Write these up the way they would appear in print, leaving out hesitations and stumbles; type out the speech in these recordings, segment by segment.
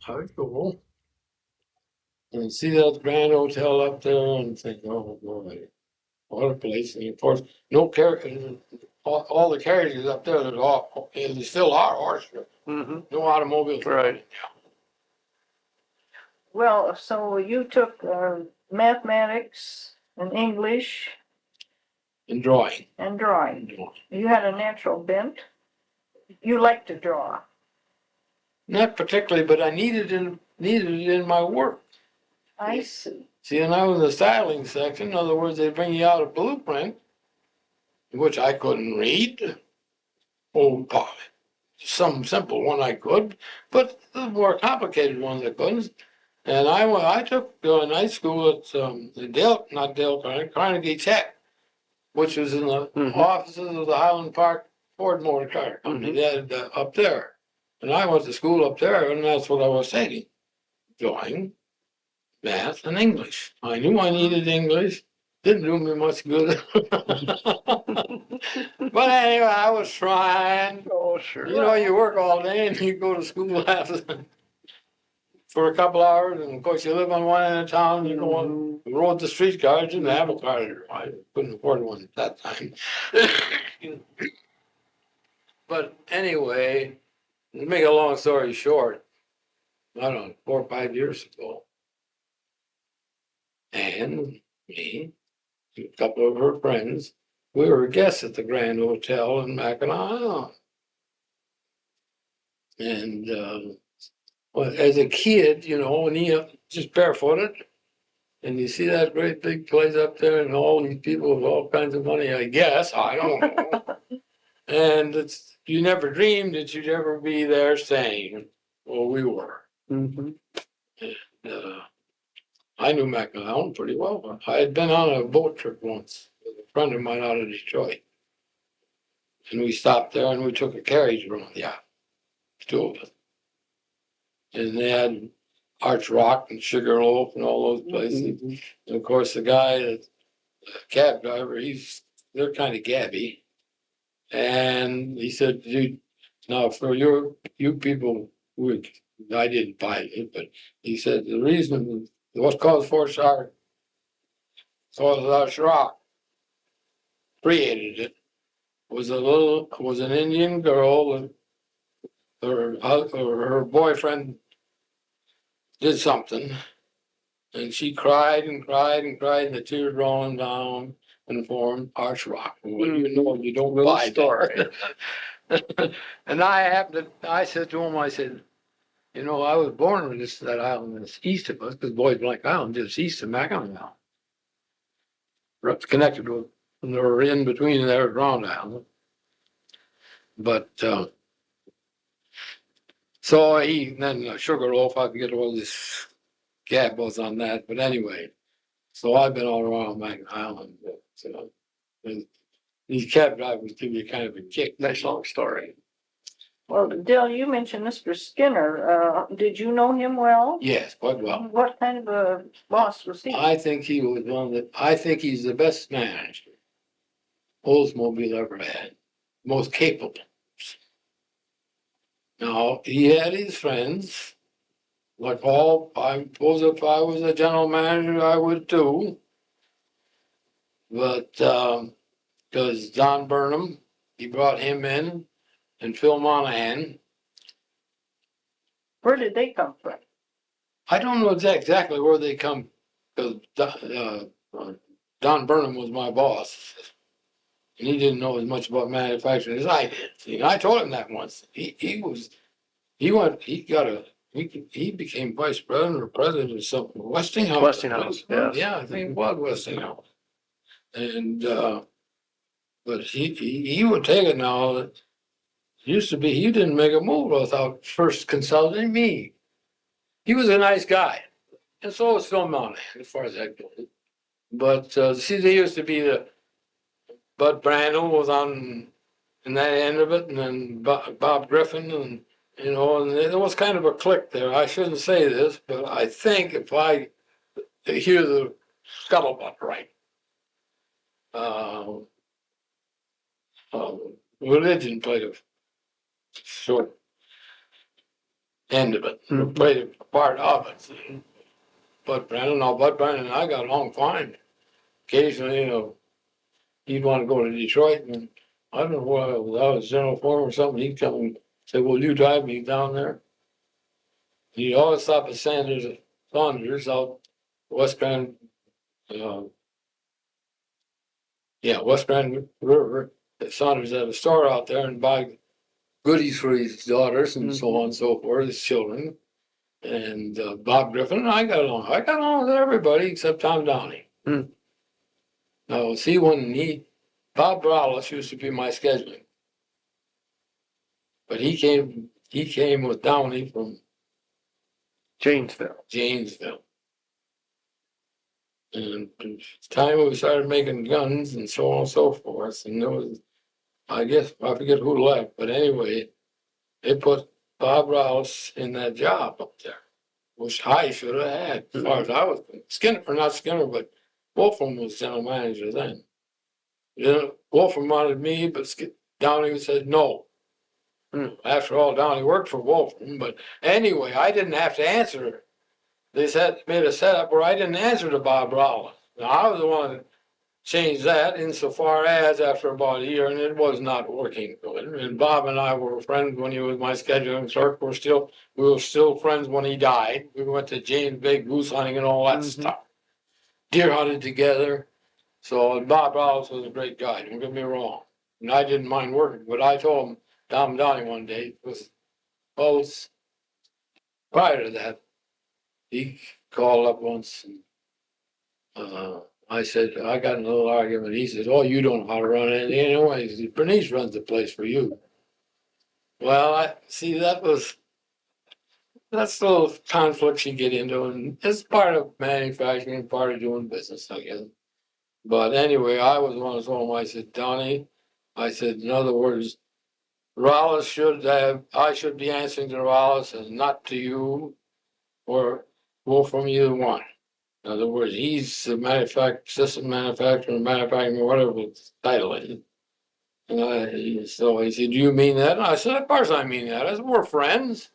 I would go and see that grand hotel up there and think, oh boy, what a place. And of course, no car, all the carriages up there, there's all, and they still are horse. Mm-hmm. No automobiles. Right. Well, so you took mathematics and English And drawing. and drawing. You had a natural bent. You like to draw. Not particularly, but I needed it in my work. I see. See, and I was in the styling section. In other words, they bring you out a blueprint, which I couldn't read. Oh, God. Some simple one I could, but the more complicated ones I couldn't. And I took night school at Carnegie Tech, which was in the offices of the Highland Park Ford Motor Car Company. They had up there. And I went to school up there, and that's what I was taking. Drawing, math, and English. I knew I needed English. Didn't do me much good. But anyway, I was trying. Oh, sure. You know, you work all day and you go to school after for a couple hours, and of course you live on one end of town, you go on the road to streetcars, didn't have a car. I couldn't afford one at that time. But anyway, to make a long story short, I don't know, 4 or 5 years ago, and me, a couple of her friends, we were guests at the Grand Hotel in Mackinac Island. And well, as a kid, you know, when you just barefooted, and you see that great big place up there and all these people with all kinds of money, I guess, I don't know. And you never dreamed that you'd ever be there staying. Well, we were. Mm-hmm. And, I knew Mackinac Island pretty well. I had been on a boat trip once with a friend of mine out of Detroit. And we stopped there and we took a carriage around the island, two of us. And they had Arch Rock and Sugarloaf and all those places. Mm-hmm. And of course, the guy, the cab driver, they're kind of gabby. And he said, dude, now for you people, I didn't buy it, but he said the reason what caused Fort Shark, caused Arch Rock, created it, was an Indian girl, and her boyfriend did something, and she cried and cried and cried, and the tears rolling down and formed Arch Rock. Well, you know, you don't buy story. And I said to him, I said, you know, I was born on that island that's east of us, because Bois Blanc Island is east of Mackinac Island. We're connected with, or in between there, Round Island. But so then Sugarloaf, I forget what this cab was on that, but anyway. So I've been all around Mackinac Island. But, and these cab drivers give you kind of a kick. Nice long story. Well, Dale, you mentioned Mr. Skinner. Did you know him well? Yes, quite well. What kind of a boss was he? I think he was I think he's the best manager Oldsmobile ever had. Most capable. Now, he had his friends, like I suppose if I was a general manager, I would too. But, because Don Burnham, he brought him in, and Phil Monahan. Where did they come from? I don't know exactly where they come, because Don Burnham was my boss. And he didn't know as much about manufacturing as I did. See, I told him that once. He became vice president or president of something. Westinghouse. Westinghouse, yes. Yeah, I think it was Westinghouse. And but he would take it now. It used to be he didn't make a move without first consulting me. He was a nice guy, and so was Phil Monahan, as far as that goes. But see, they used to be Bud Brandel was on in that end of it, and then Bob Griffin, and you know, and there was kind of a clique there. I shouldn't say this, but I think if I hear the scuttlebutt right, religion played a short end of it, Mhm. played a part of it. But Bud Brandon and I got along fine. Occasionally, he'd want to go to Detroit, and I don't know what I was general foreman or something. He'd come and say, "Will you drive me down there?" He'd always stop at Saunders out West Grand, uh, West Grand River. Saunders had a store out there and buy goodies for his daughters and so on and so forth, his children. And Bob Griffin and I got along. I got along with everybody except Tom Downey. Hmm. Now, see, Bob Browlis used to be my scheduling, but he came with Downey from Janesville. Janesville. And it's time we started making guns and so on and so forth. And there was, I guess, I forget who left, but anyway, they put Bob Rouse in that job up there, which I should have had, as far as I was Skinner, or not Skinner, but Wolfram was general manager then. Wolfram wanted me, but Downey said no. After all, Downey worked for Wolfram, but anyway, I didn't have to answer. They made a setup where I didn't answer to Bob Rollins. Now, I was the one that changed that insofar as after about a year, and it was not working good. And Bob and I were friends when he was my scheduling clerk. We were still friends when he died. We went to James Bay goose hunting and all that stuff. Deer hunted together. So Bob Rollins was a great guy, don't get me wrong. And I didn't mind working, but I told him, Tom Downey one day, was prior to that, he called up once and I said, I got in a little argument. He says, "Oh, you don't know how to run anything anyway." He said, "Bernice runs the place for you." Well, I see that's the little conflicts you get into, and it's part of manufacturing, part of doing business, I guess. But anyway, I was one of them. I said, "Donnie," I said, in other words, I should be answering to Rollis and not to you or from either one. In other words, he's the system manufacturer, manufacturing, whatever the title is. And so he said, "Do you mean that?" And I said, "Of course I mean that. I said, we're friends.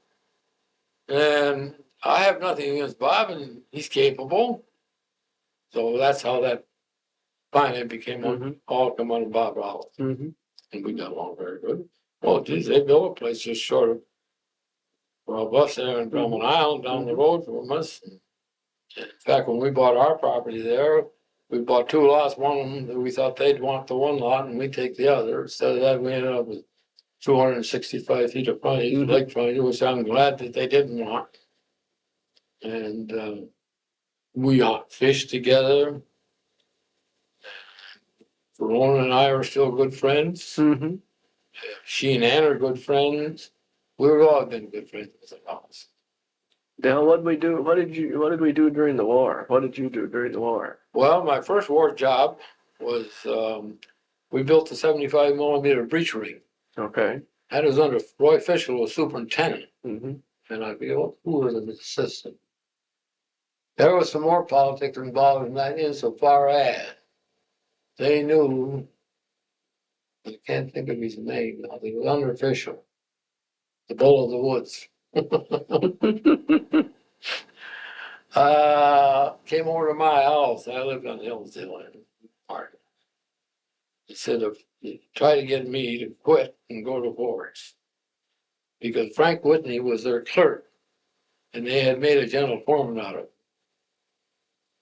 And I have nothing against Bob, and he's capable." So that's how that finally became all come under Bob Rollins. And we got along very good. Well, geez, they built a place just short of us there in Drummond Island down the road from us. In fact, when we bought our property there, we bought two lots. One of them, we thought they'd want the one lot and we'd take the other. Instead of that, we ended up with 265 feet of frontage, lake frontage, which I'm glad that they didn't want. And we fished together. Verona and I are still good friends. She and Ann are good friends. We've all been good friends with the house. Dale, what did we do? What did we do during the war? What did you do during the war? Well, my first war job was we built a 75 millimeter breech ring. Okay. That was under Roy Fisher, was superintendent. And I feel who was an assistant. There was some more politics involved in that insofar as they knew, I can't think of his name now, he was under Fisher, the Bull of the Woods. Came over to my house. I lived on Hillsdale Park. He said, try to get me to quit and go to Boris. Because Frank Whitney was their clerk, and they had made a general foreman out of it.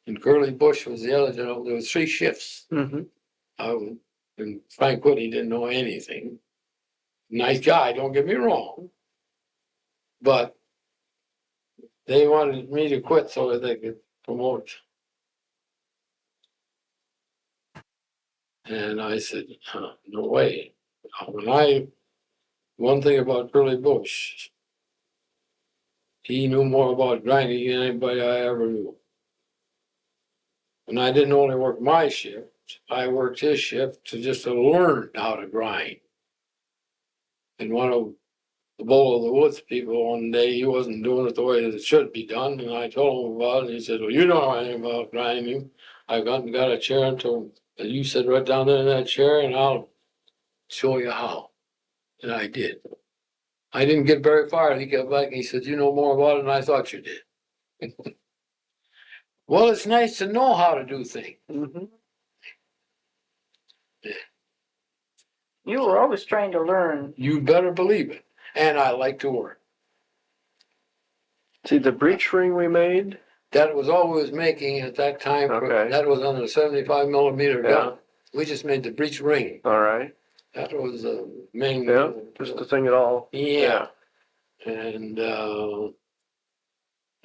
And Curly Bush was the other general. There was 3 shifts. And Frank Whitney didn't know anything. Nice guy, don't get me wrong. But they wanted me to quit so that they could promote. And I said, no way. One thing about Curly Bush, he knew more about grinding than anybody I ever knew. And I didn't only work my shift, I worked his shift to learn how to grind. And one of the Bull of the Woods people one day, he wasn't doing it the way that it should be done. And I told him about it. And he said, "Well, you don't know anything about grinding. I got a chair and told him, you sit right down there in that chair and I'll show you how." And I did. I didn't get very far. He got back and he said, "You know more about it than I thought you did." Well, it's nice to know how to do things. Mhm. You were always trying to learn. You better believe it. And I like to work. See, the breech ring we made, That was all we was making at that time. Okay. That was on a 75 millimeter Yeah. gun. We just made the breech ring. all right, That was the main. yeah, just the thing at all. Yeah. And I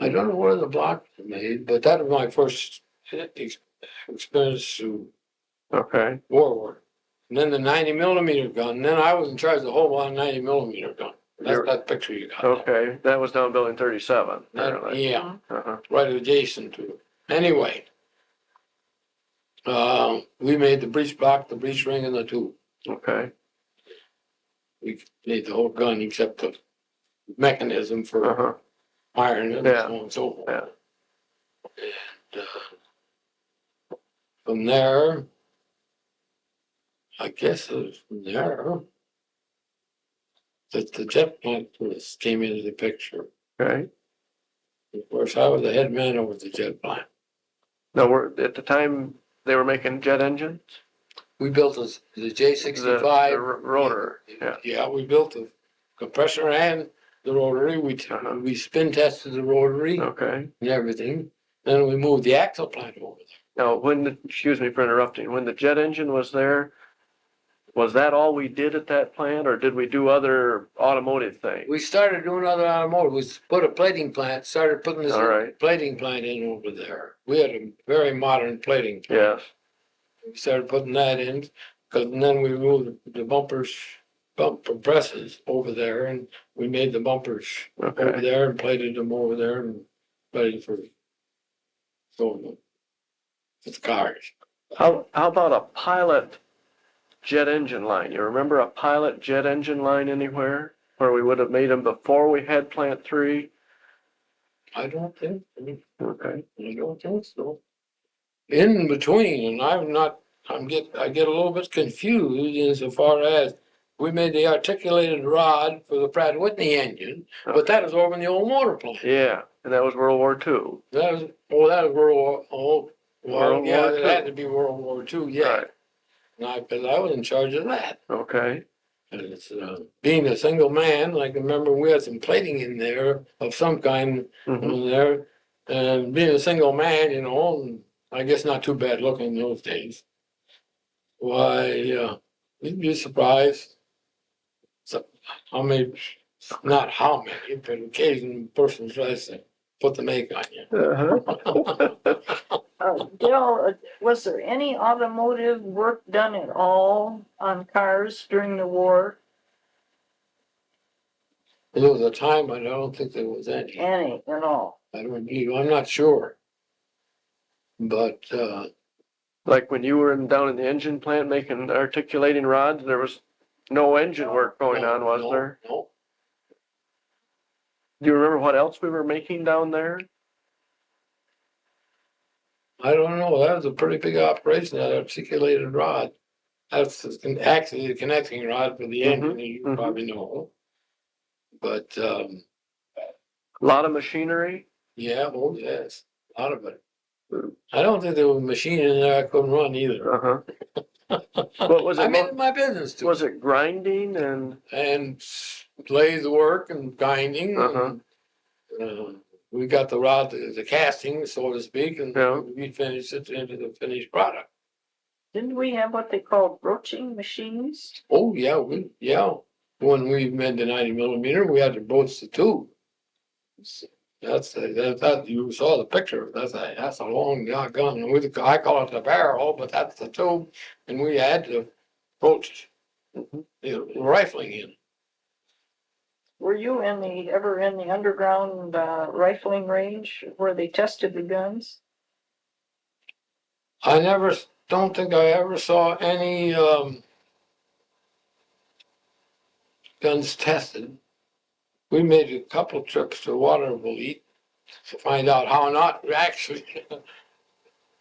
don't know where the block was made, but that was my first experience to Okay, war. And then the 90 millimeter gun. And then I was in charge of the whole lot of 90 millimeter gun. That's You're- that picture you got. okay, that was down building 37. apparently. Yeah, Uh-huh. right adjacent to it. Anyway, we made the breech block, the breech ring, and the tube. Okay, We made the whole gun except the mechanism for uh-huh, iron and Yeah. so on and so forth. yeah, And, from there, I guess it was from there that the jet plant came into the picture. okay. Of course, I was the head man over the jet plant. Now, at the time, they were making jet engines? We built the The J65. rotor, yeah, Yeah, we built the compressor and the rotary. Uh-huh. We spin tested the rotary okay. and everything. Then we moved the axle plant over there. Now, excuse me for interrupting, when the jet engine was there, was that all we did at that plant, or did we do other automotive things? We started doing other automotive. We put a plating plant, started putting this All right. plating plant in over there. We had a very modern plating plant. Yes, We started putting that in, and then we moved the bumper presses over there, and we made the bumpers over okay, there and plated them over there and ready for going them with cars. how about a pilot jet engine line? You remember a pilot jet engine line anywhere? Where we would have made them before we had plant 3? I don't think so. In between, and I get a little bit confused insofar as we made the articulated rod for the Pratt Whitney engine, but that was over in the old motor plant. Yeah, and that was World War II. That was World War, World yeah, War it II. had to be World War II, yeah. Right, Because I was in charge of that. okay, And it's, being a single man, like, remember, we had some plating in there of some kind mhm, in there. And being a single man, you know, and I guess not too bad looking in those days. Why, you'd be surprised. So, how many, not how many, but occasionally a person tries to put the make on you. uh-huh. Dale, was there any automotive work done at all on cars during the war? There was a time, but I don't think there was any. Any at all? I don't believe, I'm not sure. But, Like when you were down in the engine plant making articulating rods, there was no engine work going on, was there? No. Do you remember what else we were making down there? I don't know. That was a pretty big operation, that articulated rod. That's actually the connecting rod for the engine, as you mhm. probably know. But, A lot of machinery? yeah, oh, yes, a lot of it. I don't think there was a machine in there I couldn't run either. Uh-huh. What was I it? made it my business too. Was it grinding And lathe work and grinding. Uh-huh. We got the rod, the casting, so to speak, and Yeah. we finished it into the finished product. Didn't we have what they called broaching machines? Oh, yeah, when we made the 90 millimeter, we had to broach the tube. That you saw the picture. That's a long gun. I call it the barrel, but that's the tube, and we had to broach the rifling in. Were you ever in the underground rifling range where they tested the guns? I don't think I ever saw any guns tested. We made a couple trips to Waterville to find out how not actually.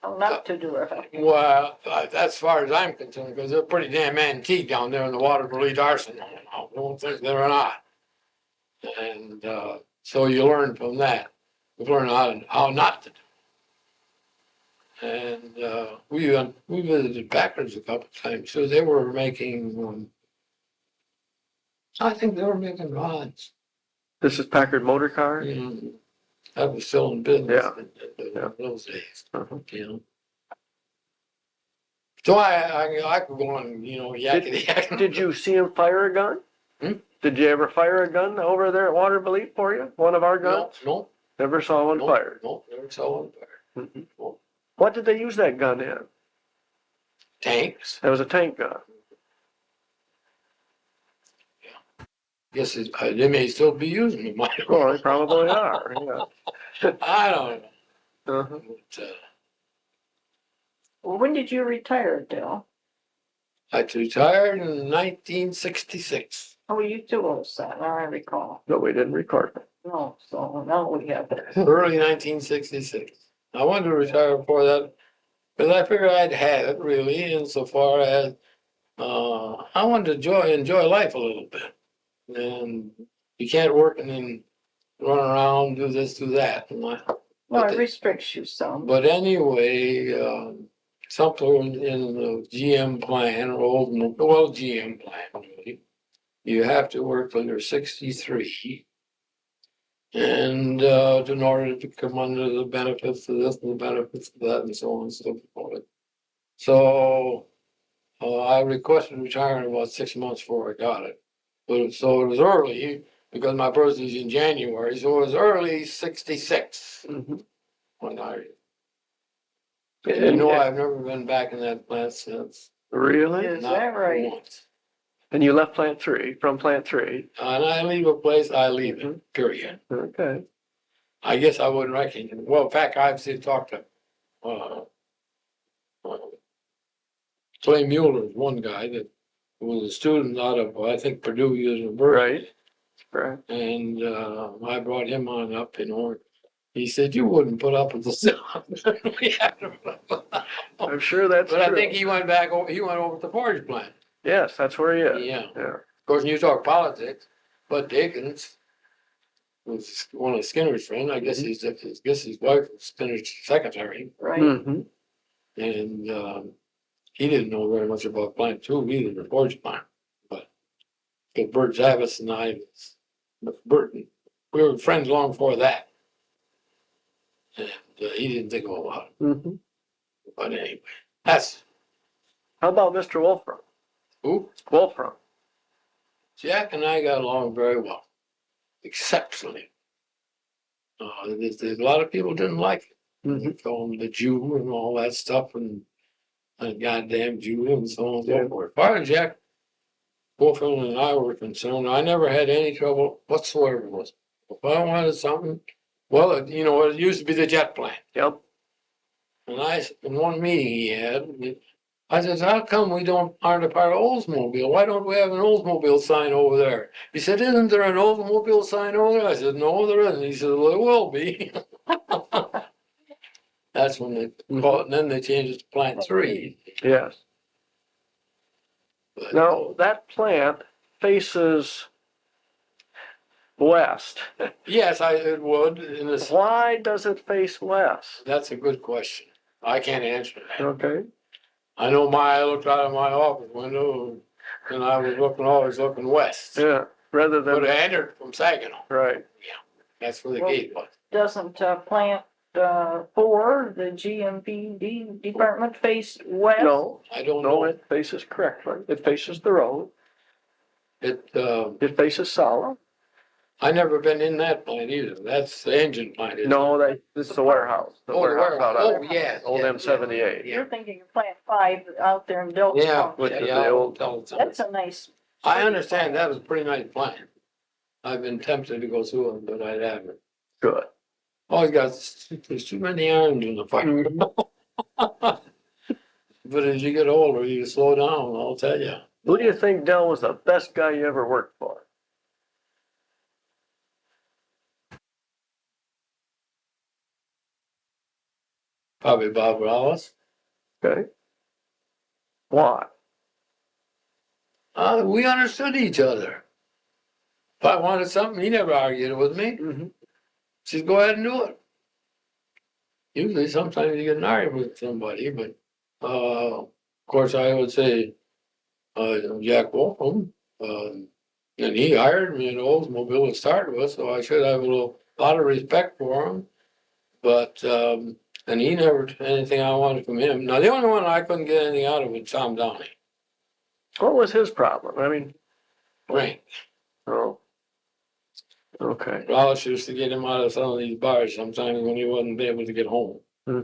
How not to do it? Well, as far as I'm concerned, because they're pretty damn antique down there in the Waterville Arsenal. I don't think they're not. And, so you learn from that. You learn how not to do. And, we visited Packard's a couple of times, so they were making, I think they were making rods. This is Packard Motor Car? That was still in business Yeah. in those days, Uh-huh. you know. So I could go on, you know, yakety yak. Did you see him fire a gun? Did you ever fire a gun over there at Waterville for you? One of our guns? No, Never saw one no, fired. no, never saw one fire. Mhm. What did they use that gun in? Tanks. It was a tank gun. Guess they may still be using them. Well, they probably are, yeah. I don't know. Uh-huh. But, Well, when did you retire, Dale? I retired in 1966. Oh, you too old, son, now I recall. No, we didn't record it. No, so now we have it. Early 1966. I wanted to retire before that, because I figured I'd had it really, insofar as I wanted to enjoy life a little bit. And you can't work and then run around, do this, do that. Well, it restricts you some. But anyway, something in the GM plan, or old, GM plan, really, you have to work till you're 63. And in order to come under the benefits of this and the benefits of that and so on and so forth. So I requested retirement about 6 months before I got it. So it was early, because my birthday's in January, so it was early 66 when I. And you know, I've never been back in that plant since. Really? Is Not that right? once. And you left plant 3, from plant 3. And I leave a place, I leave it, period. Okay. I guess I wouldn't recognize it. Well, in fact, I've talked to Clay Mueller, one guy that was a student out of, I think, Purdue University. Right. And I brought him on up, you know. He said, you wouldn't put up with this. We had to put up. I'm sure that's But true. I think he went back, he went over to the forage plant. Yes, that's where he is. Yeah. Yeah. Of course, when you talk politics, Bud Dickens was one of Skinner's friends. I guess his wife was Skinner's secretary. Right. Mm-hmm. And he didn't know very much about plant 2 either, the forage plant. But Bert Zavis and I, Burton, we were friends long before that. And he didn't think about it. Mm-hmm. But anyway, that's How about Mr. Wolfram? who? Wolfram. Jack and I got along very well, exceptionally. There's a lot of people didn't like it. They called him the Jew and all that stuff, and a goddamn Jew and so on and so forth. As far as Jack Wolfram and I were concerned, I never had any trouble whatsoever with it. If I wanted something, well, it used to be the jet plant. Yep. And in one meeting he had, I said, how come we aren't a part of Oldsmobile? Why don't we have an Oldsmobile sign over there? He said, isn't there an Oldsmobile sign over there? I said, no, there isn't. He said, well, it will be. That's when they call it, and then they changed it to Plant 3. Yes. But, Now, that plant faces west. yes, it would. Why does it face west? That's a good question. I can't answer that. Okay. I know I looked out of my office window and I was always looking west. Yeah. Rather than. But I entered from Saginaw. Right. That's where the gate was. Doesn't plant 4, the GMPD department, face west? No. I don't No, know. it faces correctly. It faces the road. It faces solid. I never been in that plant either. That's the engine plant. Isn't No, it? this is the warehouse. The warehouse out Oh, of yeah. old yeah, M78. You're thinking of plant 5 out there in Delta. Yeah, Which is yeah, the old. That's a nice. I understand that was a pretty nice plant. I've been tempted to go through it, but I haven't. Good. Always there's too many irons in the fire. But as you get older, you slow down, I'll tell you. Who do you think, Del, was the best guy you ever worked for? Probably Bob Wallace. Okay. Why? We understood each other. If I wanted something, he never argued with me. Mm-hmm. Says, go ahead and do it. Usually, sometimes you get an argument with somebody, but, of course, I would say, Jack Wolfram, and he hired me in Oldsmobile to start with, so I should have lot of respect for him. But, and he never took anything I wanted from him. Now, the only one I couldn't get anything out of was Tom Downey. What was his problem? I mean, Drink. oh, okay. Ralph used to get him out of some of these bars sometimes when he wasn't able to get home. Hmm.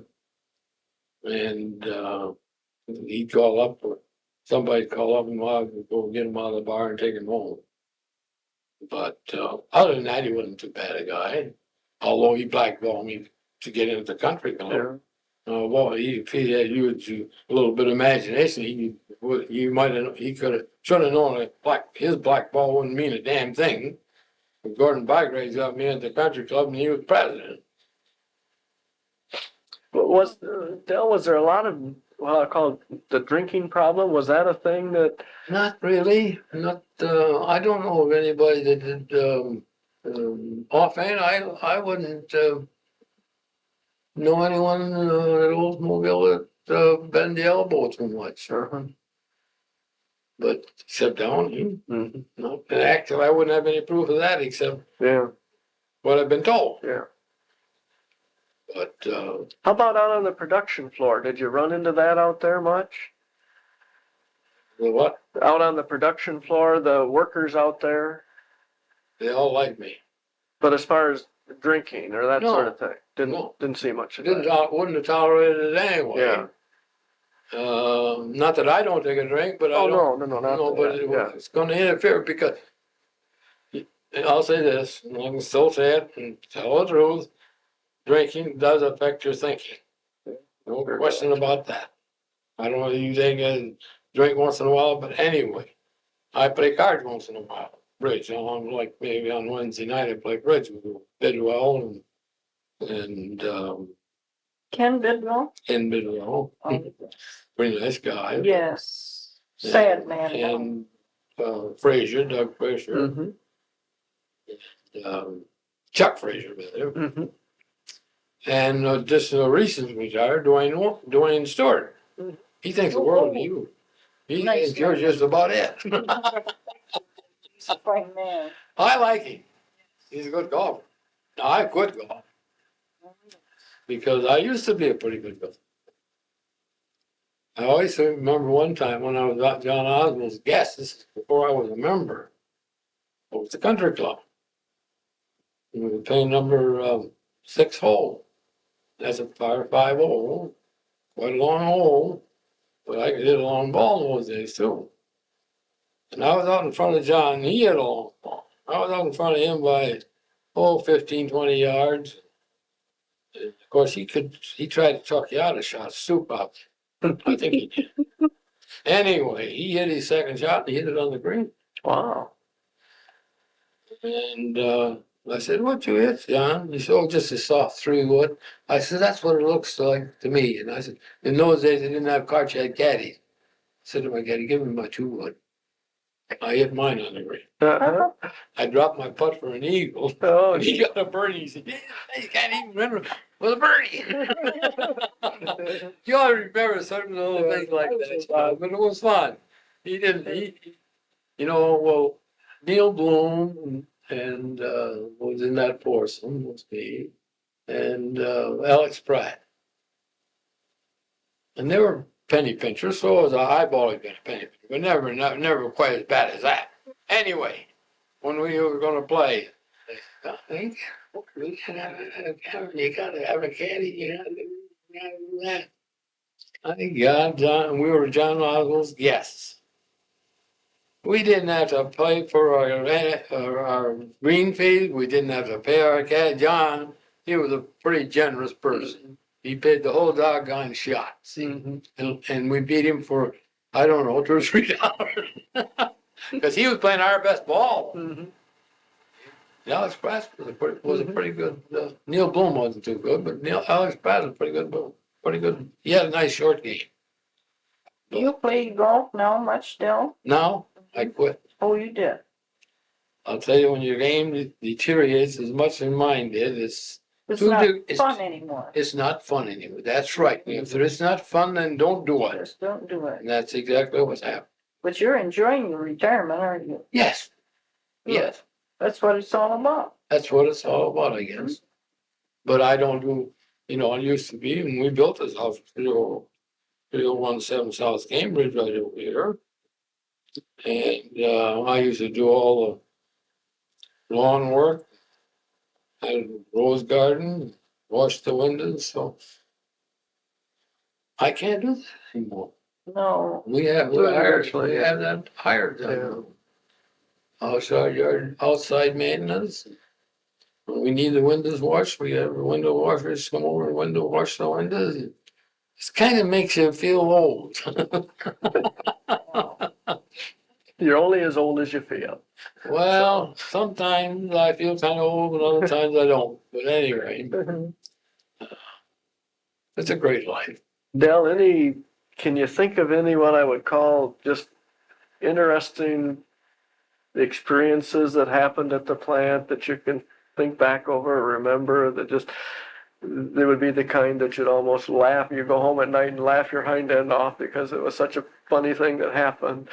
And, he'd call up, or somebody'd call up and I'd go get him out of the bar and take him home. But, other than that, he wasn't too bad a guy, although he blackballed me to get into the country club. Yeah. Well, if he had used a little bit of imagination, he could have, should have known that his black ball wouldn't mean a damn thing. Gordon Bygraves got me into the country club and he was president. But Dell, was there a lot of what I call the drinking problem? Was that a thing that? Not really, I don't know of anybody that did, offhand, I wouldn't, know anyone at Oldsmobile that bend the elbow too much. But except Downey, Mm-hmm. no. And actually, I wouldn't have any proof of that except Yeah, what I've been told. yeah. But How about out on the production floor? Did you run into that out there much? the what? Out on the production floor, the workers out there? They all like me. But as far as drinking or that No. sort of thing, No. didn't see much of Wouldn't have tolerated it anyway. Yeah. Not that I don't take a drink, but I Oh, don't. no, not No, but that, it's going to interfere because I'll say this, and I can still say it and tell the truth. Drinking does affect your thinking. No Very question about that. I don't know if you think I drink once in a while, but anyway, I play cards once in a while. Bridge, like maybe on Wednesday night I play bridge with Bidwell and Ken Bidwell? Ken Bidwell, Oh, pretty nice guy. yes, sad man. And Frazier, Doug Frazier, Mm-hmm. Chuck Frazier with him. Mm-hmm. And just recently retired, Dwayne Stewart. Mhm. He thinks the world of you. He Nice thinks you're guy. just about it. He's a fine man. I like him. He's a good golfer. Now, I quit golf because I used to be a pretty good golfer. I always remember one time when I was at John Oswald's guest, this is before I was a member, it was the country club. We were playing number 6 hole. That's a par 5 hole, quite a long hole, but I could hit a long ball in those days too. And I was out in front of John, and he hit a long ball. I was out in front of him by, 15, 20 yards. And of course, he tried to chuck you out a shot, soup out. I think he did. Anyway, he hit his second shot and he hit it on the green. Wow. And I said, "What'd you hit, John?" He said, "Oh, just a soft 3-wood." I said, "That's what it looks like to me." And I said, in those days, they didn't have carts, you had caddies. I said to my caddy, "Give me my 2-wood." I hit mine on the green. Uh-huh. I dropped my putt for an eagle. Oh, And he got a birdie. He said, "Yeah, you can't even remember with a birdie." You ought to remember certain little things like that. But it was fun. He didn't, well, Neil Bloom and was in that foursome, was me, and Alex Pratt. And they were penny pinchers, so was I've always been a penny pincher, but never quite as bad as that. Anyway, when we were going to play, I think you gotta have a caddy, you gotta do that. I think John, we were John Oswald's guests. We didn't have to pay for our green fees. We didn't have to pay our caddy. John, he was a pretty generous person. He paid the whole doggone shot. See, and we beat him for, I don't know, $2 or $3, because he was playing our best ball. Mm-hmm. Alex Pratt was a pretty good. Neil Bloom wasn't too good, but Alex Pratt was pretty good. He had a nice short game. Do you play golf now much still? Now I quit. Oh, you did? I'll tell you, when your game deteriorates as much as mine did, It's Too not big- it's- fun anymore. it's not fun anymore. That's right. If it's not fun, then don't do it. Just don't do it. And that's exactly what's happened. But you're enjoying your retirement, aren't you? Yes. Good. Yes, That's what it's all about. that's what it's all about, I guess. But I don't do, it used to be, when we built this house, 3017 South Cambridge right over here. And, I used to do all the lawn work, had a rose garden, wash the windows, so. I can't do that anymore. No, We have that hired. Outside maintenance. When we need the windows washed, we have window washers come over and window wash the windows. It kind of makes you feel old. You're only as old as you feel. Well, sometimes I feel kind of old and other times I don't. But anyway, it's a great life. Del, can you think of any what I would call just interesting experiences that happened at the plant that you can think back over or remember that just, they would be the kind that you'd almost laugh, you go home at night and laugh your hind end off because it was such a funny thing that happened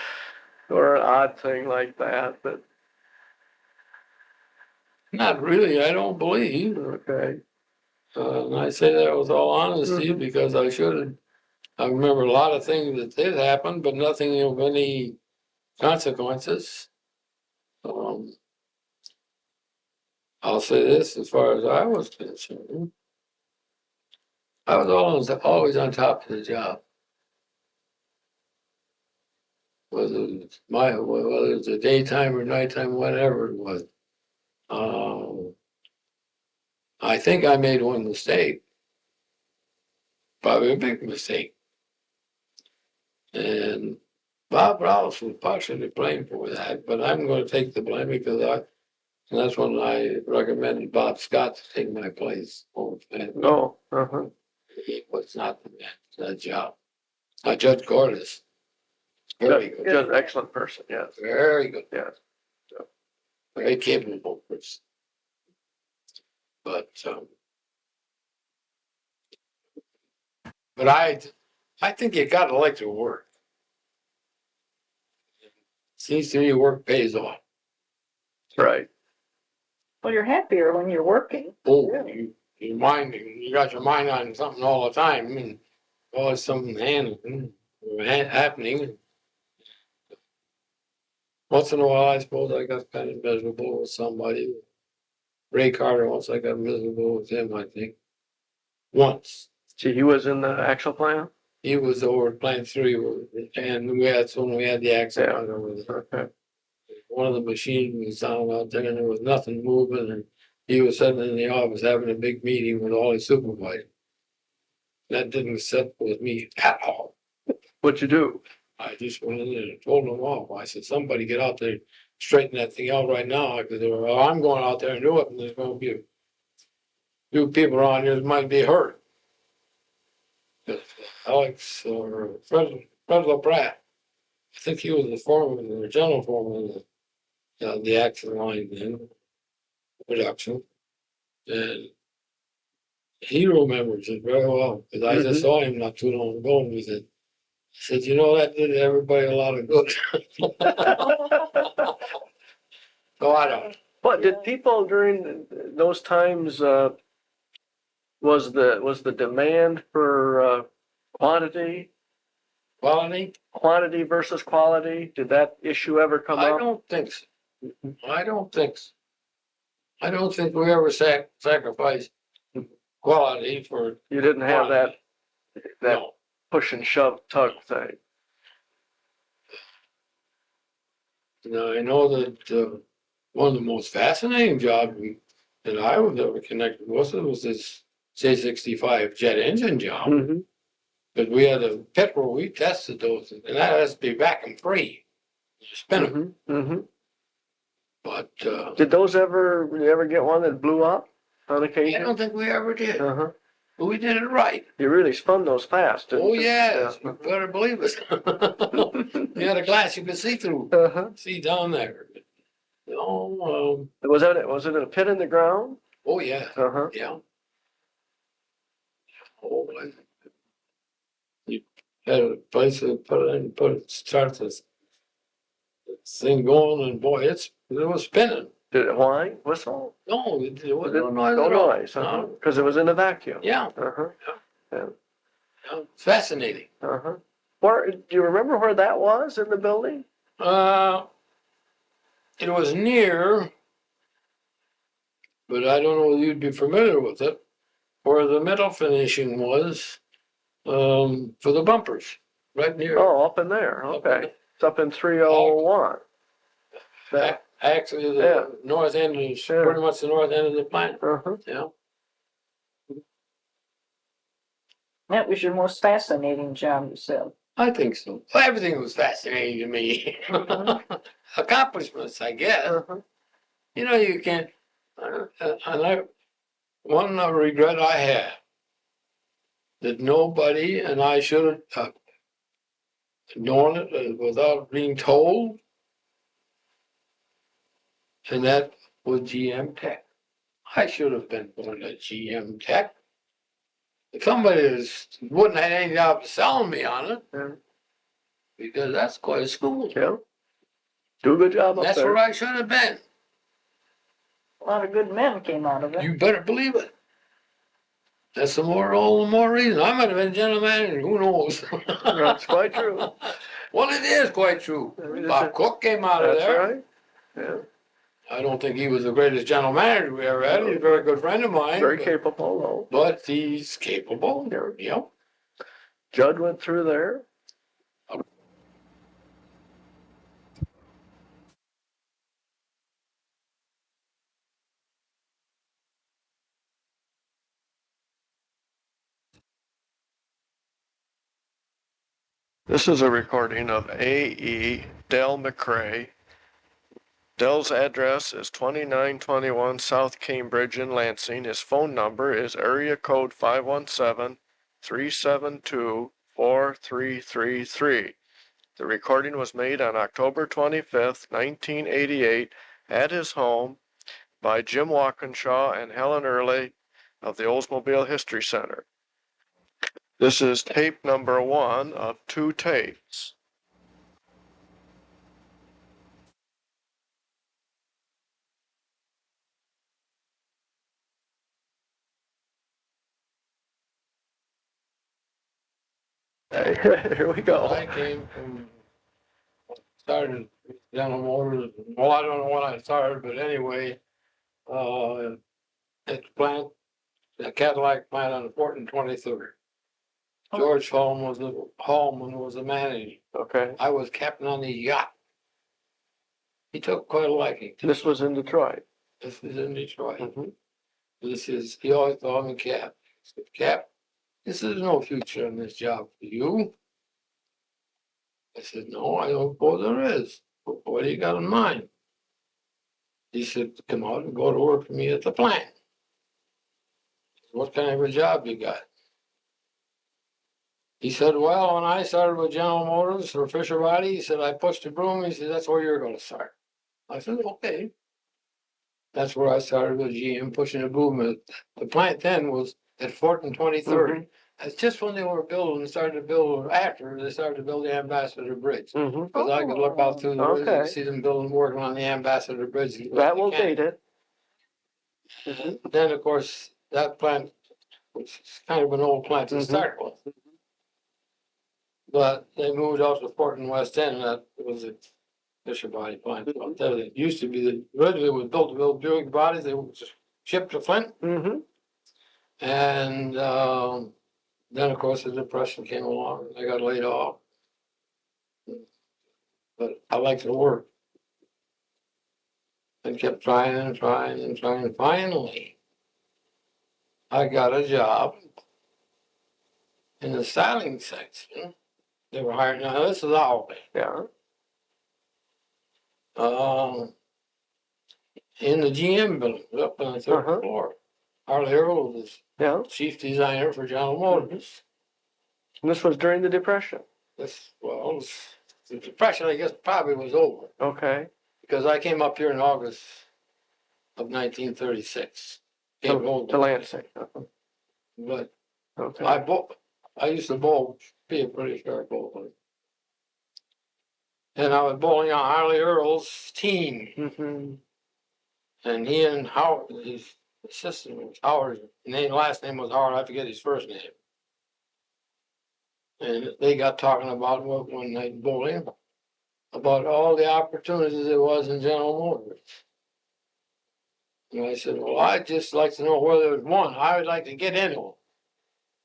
or an odd thing like that, but. Not really, I don't believe. Okay. And I say that with all honesty because I should. I remember a lot of things that did happen, but nothing of any consequences. I'll say this, as far as I was concerned, I was always on top of the job. Whether it's a daytime or nighttime, whatever it was. I think I made one mistake. Probably a big mistake. And Bob Rouse was partially blamed for that, but I'm going to take the blame because and that's when I recommended Bob Scott to take my place. Oh, He was not that job. Judge Cordes. Very good. Just excellent person, yes. Very good. Yes. Very capable person. But I think you gotta like to work. Seems to me work pays off. Right. well, you're happier when you're working. Oh, Really? you got your mind on something all the time and always something happening. Once in a while, I suppose I got kind of miserable with somebody. Ray Carter, once I got miserable with him, I think. Once. See, he was in the actual plant? He was over at Plant 3, and that's when we had the accident over there. Okay. One of the machines was down out there and there was nothing moving, and he was sitting in the office having a big meeting with all his supervisors. That didn't sit with me at all. What'd you do? I just went in there and told them off. I said, somebody get out there, straighten that thing out right now, because I'm going out there and do it, and there's gonna be a few people around here that might be hurt. Alex or Fred Pratt, I think he was the foreman, the general foreman of the action line then, production. And he remembers it very well, because I just saw him not too long ago, and he said, that did everybody a lot of good. So I don't. What, did people during those times, was the demand for quantity versus quality? Did that issue ever come I up? don't think so. I don't think so. I don't think we ever sacrificed quality for. You didn't have that No. push and shove tug thing? Now, I know that one of the most fascinating jobs that I was ever connected with was this J65 jet engine job. Mm-hmm. Because we had a pit where we tested those, and that has to be vacuum free. You spin them. Mm-hmm. But Did you ever get one that blew up on I occasion? don't think we ever did. Uh-huh. But we did it right. You really spun those fast, didn't Oh, you? yes, you better believe it. You had a glass you could see through, Uh-huh. see down there. No, Was it a pit in the ground? oh, yeah, Uh-huh. yeah. Oh, you had a place to start this thing going, and boy, it was spinning. Did it whine, whistle? No, it was Did no it- noise No at all. noise, No. because it was in a vacuum. Yeah, Uh-huh, yeah, fascinating. uh-huh. Where, do you remember where that was in the building? It was near, but I don't know if you'd be familiar with it, where the metal finishing was, for the bumpers, right near. Oh, up in there, Up okay. It's up in 301. Actually, Yeah. the north end is Yeah. pretty much the north end of the plant, Uh-huh. yeah. That was your most fascinating job, you said. I think so. Well, everything was fascinating to me. Accomplishments, I guess. Uh-huh. You know, you can't, one regret I have, that nobody, and I should have known it without being told, and that was GM Tech. I should have been born at GM Tech. If somebody wouldn't have any job selling me on it, Yeah. because that's quite a school. Yeah. Do a good job up That's there. where I should have been. A lot of good men came out of it. You better believe it. That's all the more reason. I might have been general manager, who knows? That's quite true. Well, it is quite true. I mean, Bob Cook came out of That's there. right. Yeah. I don't think he was the greatest general manager we ever had. He's a very good friend of mine. Very capable, though. But he's capable. Yeah. Yep. Judd went through there. This is a recording of A.E. Del McRae. Dell's address is 2921 South Cambridge in Lansing. His phone number is area code 517-372-4333. The recording was made on October 25th, 1988 at his home by Jim Walkinshaw and Helen Earley of the Oldsmobile History Center. This is tape number 1 of 2 tapes. Here we go. I came from, started General Motors. Well, I don't know when I started, but anyway, at the plant, the Cadillac plant on 4th and 23rd. George Hallman was the manager. Okay. I was captain on the yacht. He took quite a liking to This me. was in Detroit. This is in Detroit. Mhm. He always called me Cap. He said, Cap, this is no future in this job for you. I said, no, I don't suppose there is. What do you got in mind? He said, come out and go to work for me at the plant. What kind of a job you got? He said, well, when I started with General Motors for Fisher Body, he said, I pushed the broom. He said, that's where you're going to start. I said, okay. That's where I started with GM, pushing the broom. The plant then was at 4th and 23rd. Mhm. That's just when they were building, started to build, after they started to build the Ambassador Bridge. Mhm. Because I could look out through the window and Okay. see them building, working on the Ambassador Bridge. That will date it. Mhm. Then, of course, that plant was kind of an old plant to Mhm. start with. But they moved out to Fort and West End, and that was a Fisher Body plant. It used to be, originally it was built to build Buick bodies, they would just ship to Flint. Mhm. And then, of course, the Depression came along, and I got laid off. But I liked to work. And kept trying and trying and trying. Finally, I got a job in the styling section. They were hiring, now this is hourly. Yeah. In the GM building, up on the 3rd Uh-huh. floor. Harley Earl was Yeah. chief designer for General Motors. And this was during the Depression. The Depression, I guess, probably was over. Okay. because I came up here in August of 1936. To Lansing. But Okay. I used to bowl, be a pretty sharp bowler. And I was bowling on Harley Earl's team. Mhm. And he and Howard, his assistant was Howard, last name was Howard, I forget his first name. And they got talking about one night bowling, about all the opportunities there was in General Motors. And I said, well, I'd just like to know where there was one. I would like to get into it.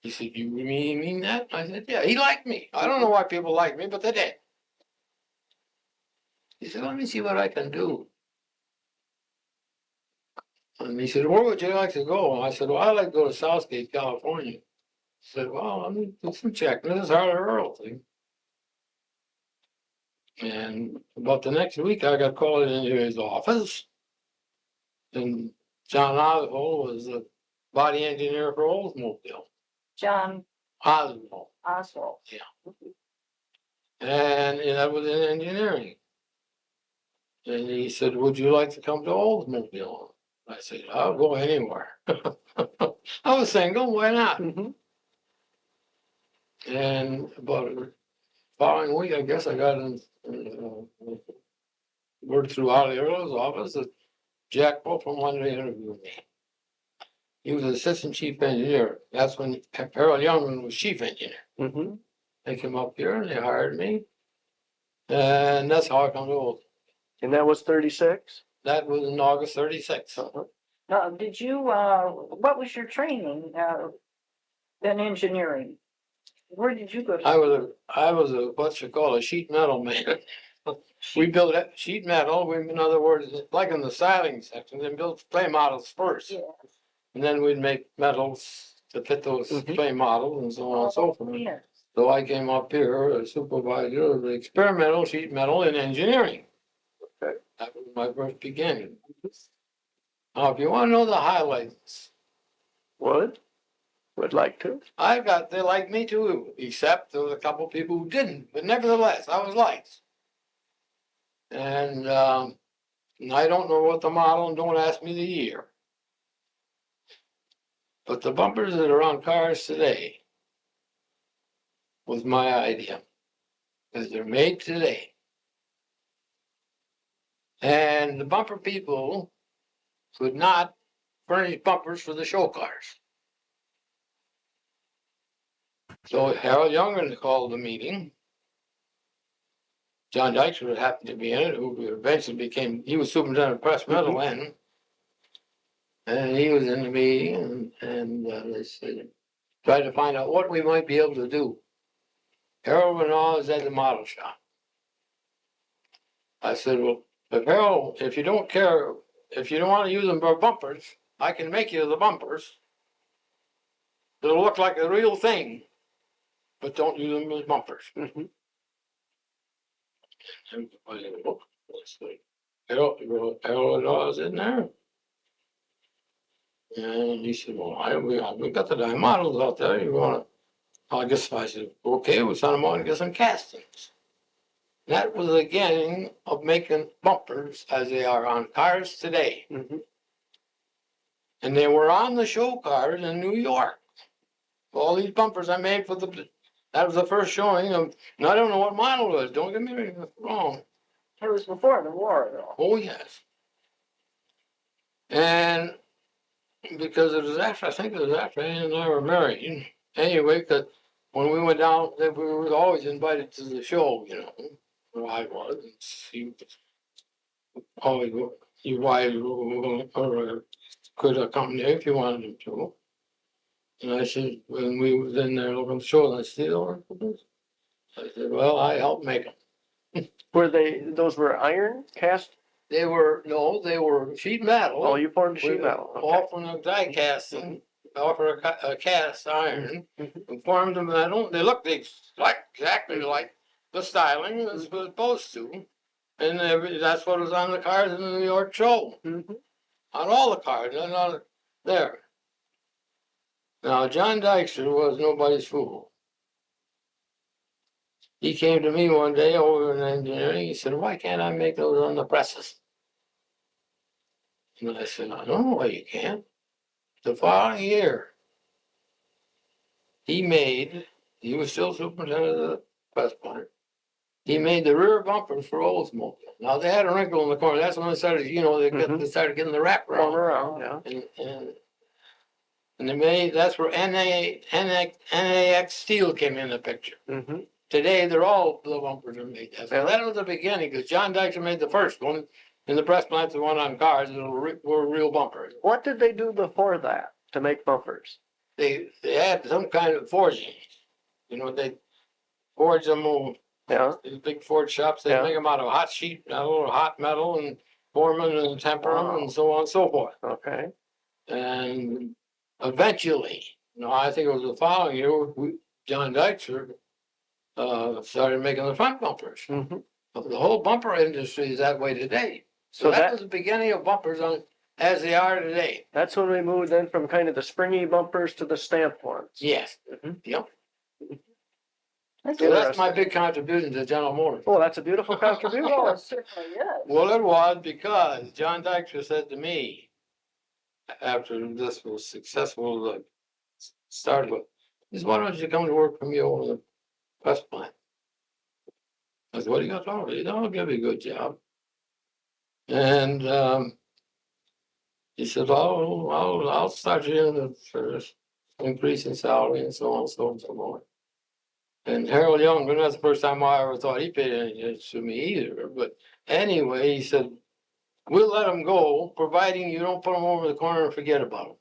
He said, you mean that? I said, yeah, he liked me. I don't know why people like me, but they did. He said, let me see what I can do. And he said, where would you like to go? And I said, well, I'd like to go to Southgate, California. He said, well, let me do some checking. This is Harley Earl thing. And about the next week, I got called into his office. And John Oswald was the body engineer for Oldsmobile. John Oswald. Oswald. And that was in engineering. And he said, would you like to come to Oldsmobile? I said, I'll go anywhere. I was single, why not? Mhm. And about the following week, I guess I got word through Harley Earl's office that Jack Wolfram wanted to interview me. He was assistant chief engineer. That's when Harold Youngman was chief engineer. Mhm. They came up here and they hired me. And that's how I come to Old. And that was 36? That was in August 36. Now, did you, what was your training, in engineering? Where did you go to? I was a what you call a sheet metal man. We built sheet metal. In other words, like in the styling section, they built play models first, Yeah. and then we'd make metals to fit those Mhm. play models and so on and so forth. Yeah. So I came up here as supervisor of the experimental sheet metal in engineering. Okay. That was my first beginning. Now, if you want to know the highlights, Would like to. they liked me too, except there was a couple of people who didn't. But nevertheless, I was liked. And I don't know what the model, and don't ask me the year. But the bumpers that are on cars today was my idea, because they're made today. And the bumper people could not furnish bumpers for the show cars. So Harold Youngman called the meeting. John Dykstra happened to be in it, who eventually he was superintendent of press metal then. And he was in the meeting, and they said, tried to find out what we might be able to do. Harold and all is at the model shop. I said, well, if you don't care, if you don't want to use them for bumpers, I can make you the bumpers. It'll look like the real thing, but don't use them as bumpers. Mhm. Harold and all was in there. And he said, well, we got the dime models out there. You want to? I guess I said, okay, we'll send them on and get some castings. That was the beginning of making bumpers as they are on cars today. Mhm. And they were on the show cars in New York. All these bumpers I made that was the first showing of, and I don't know what model it was, don't get me wrong. It was before the war, though. Oh, yes. And because it was after, I think it was after Ann and I were married. Anyway, because when we went down, we were always invited to the show, where I was. And she always, your wife could accompany if you wanted him to. And I said, when we was in there looking at the show, I said, I said, well, I helped make them. Those were iron cast? They were sheet metal. Oh, you formed sheet metal. Okay. Often a die casting, offer a cast iron, and formed them metal. They looked exactly like the styling was supposed to. And that's what was on the cars in the New York show. Mhm. On all the cars, not there. Now, John Dykstra was nobody's fool. he came to me one day over in engineering. He said, "Why can't I make those on the presses?" And I said, "I don't know why you can't." The following year, he was still superintendent of the press plant. He made the rear bumpers for Oldsmobile. Now they had a wrinkle in the corner. That's when they started, they started getting the wrap Going around. around, yeah. And they made, that's where NAX steel came in the picture. Mm-hmm. Today, they're all the bumpers are made. So that was the beginning, because John Dykstra made the first one in the press plant, the one on cars, were real bumpers. What did they do before that to make bumpers? They had some kind of forging. They forge them. Yeah. These big forge shops, they make them out of hot sheet metal, hot metal, and form them and temper them, and so on and so forth. Okay. And eventually, I think it was the following year, John Dykstra started making the front bumpers. Mm-hmm. The whole bumper industry is that way today. So that was the beginning of bumpers as they are today. That's when we moved then from kind of the springy bumpers to the stamped ones. Yes. Mm-hmm. Yep. That's So that's my big contribution to General Motors. Oh, that's a beautiful contribution. Oh, it certainly is. Well, it was because John Dykstra said to me, after this was successful, started with, he said, "Why don't you come to work for me over the press plant?" I said, "What do you got to offer?" He said, "I'll give you a good job." And he said, I'll start you in for this increase in salary and so on and so on. And Harold Young, and that's the first time I ever thought he paid any attention to me either. But anyway, he said, "We'll let him go, providing you don't put him over the corner and forget about him."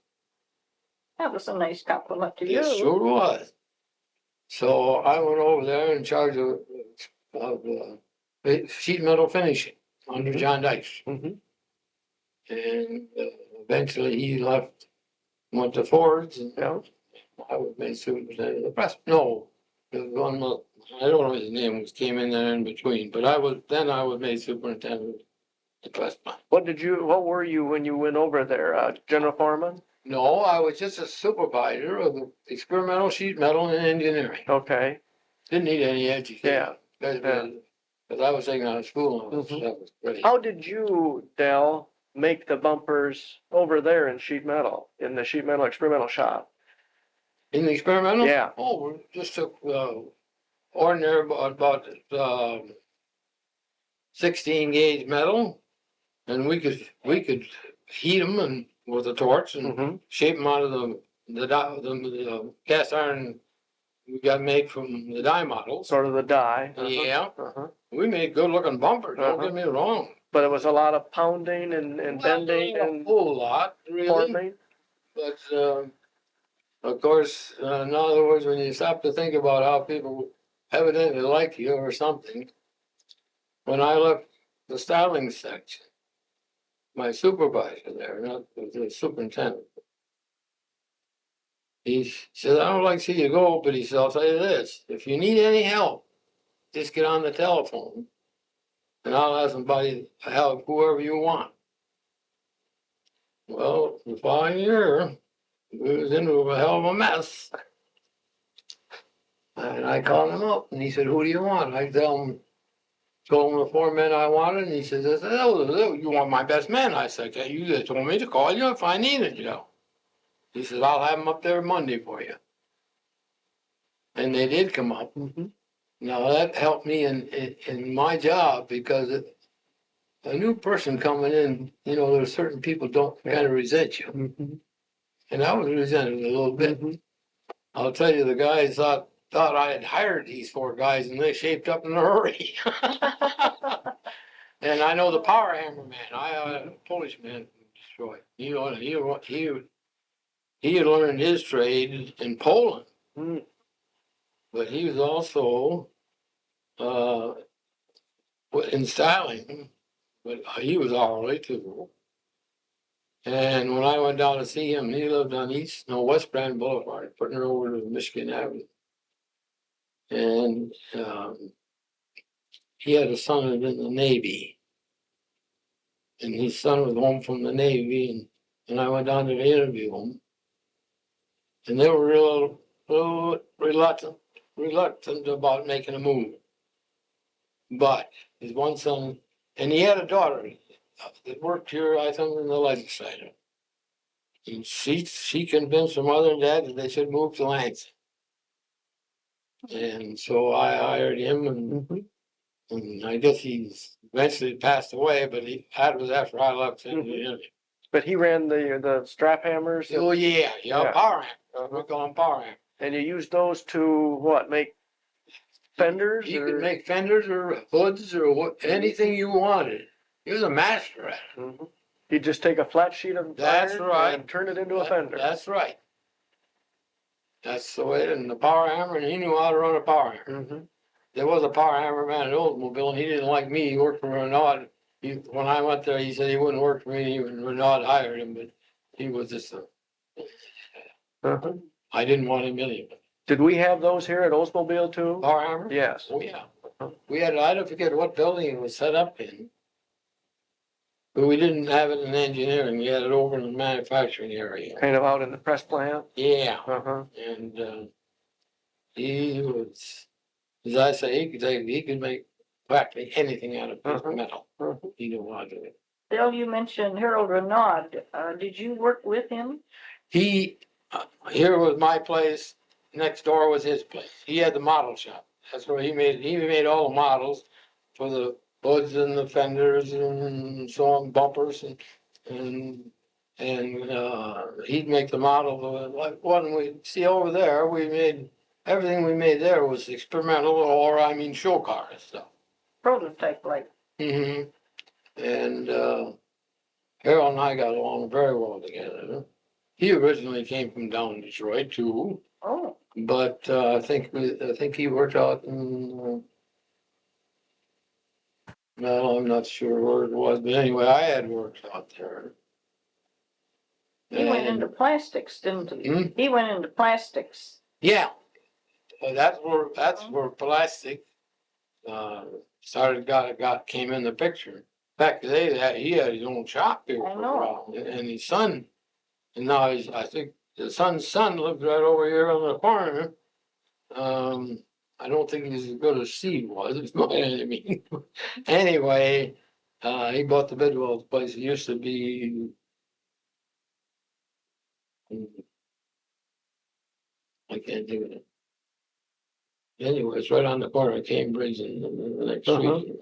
That was a nice compliment to you. It sure was. So I went over there in charge of sheet metal finishing under John Dykstra. Mm-hmm. And eventually he left, went to Ford's, and I was made superintendent of the press. No, the one, I don't know what his name was, came in there in between, but I was made superintendent of the press plant. What were you when you went over there? General foreman? No, I was just a supervisor of the experimental sheet metal and engineering. Okay. Didn't need any education. Yeah. Because I was taken out of school, and that was great. How did you, Del, make the bumpers over there in sheet metal, in the sheet metal experimental shop? In the experimental? Yeah. Oh, we just took ordinary about 16 gauge metal, and we could heat them and with a torch and shape them out of the cast iron we got made from the die models. Sort of the die. Yeah. We made good looking bumpers, don't get me wrong. But it was a lot of pounding and bending Not and a whole lot, really. forming. But of course, in other words, when you stop to think about how people evidently like you or something, when I left the styling section, my supervisor there, not the superintendent, he said, "I don't like to see you go, but he said, I'll tell you this, if you need any help, just get on the telephone and I'll ask somebody to help whoever you want." Well, the following year, we was into a hell of a mess. And I called him up and he said, "Who do you want?" I told him the 4 men I wanted, and he says, "Oh, you want my best man?" I said, "Okay, you just told me to call you if I needed you." He says, "I'll have them up there Monday for you." And they did come up. Now that helped me in my job, because a new person coming in, there's certain people don't kind of resent you. And I was resented a little bit. I'll tell you, the guys thought I had hired these 4 guys, and they shaped up in a hurry. And I know the power hammer man. I a Polish man from Detroit. He had learned his trade in Poland, but he was also in styling, but he was hourly too. And when I went down to see him, he lived on West Grand Boulevard, putting her over to Michigan Avenue. And he had a son in the Navy. And his son was home from the Navy, and I went down to interview him. And they were real reluctant about making a move. But his one son, and he had a daughter that worked here, I think, in the legislature. And she convinced her mother and dad that they should move to Lansing. And so I hired him, and I guess he's eventually passed away, but that was after I left San Diego. But he ran the strap hammers? Oh, yeah, Yeah. power hammer. We call them power hammer. And you used those to what, make fenders? You or? could make fenders or hoods or anything you wanted. He was a master at it. Mhm. You just take a flat sheet of That's iron right. and turn it into a fender. That's right. That's the way, and the power hammer, and he knew how to run a power hammer. There was a power hammer man at Oldsmobile, and he didn't like me. He worked for Renaud. When I went there, he said he wouldn't work for me. Renaud hired him, but he was just I didn't want him anyway. Did we have those here at Oldsmobile too? Power hammer? Yes. Oh, yeah. We had, I don't forget what building it was set up in. But we didn't have it in engineering. We had it over in the manufacturing area. Kind of out in the press plant? Yeah. Uh-huh. And he was, as I say, he could make practically anything out of piece of metal. He knew how to do it. Bill, you mentioned Harold Renaud. Did you work with him? He, here was my place. Next door was his place. He had the model shop. That's where he made all the models for the hoods and the fenders and so on, bumpers and he'd make the model. Like one we see over there, everything we made there was experimental, or I mean show car stuff. Prototype like. And Harold and I got along very well together. He originally came from down in Detroit too. Oh. But I think he worked out in. No, I'm not sure where it was, but anyway, I had worked out there. He went into plastics, didn't he? Hmm? He went into plastics. Yeah, that's where plastic came in the picture. Back then, he had his own shop here I for a know. while, and his son, and now I think the son's son lived right over here on the corner. I don't think he's as good as Steve was, by any means. Anyway, he bought the Bidwell's place. It used to be. I can't think of it. Anyway, it's right on the corner of Cambridge and the next street.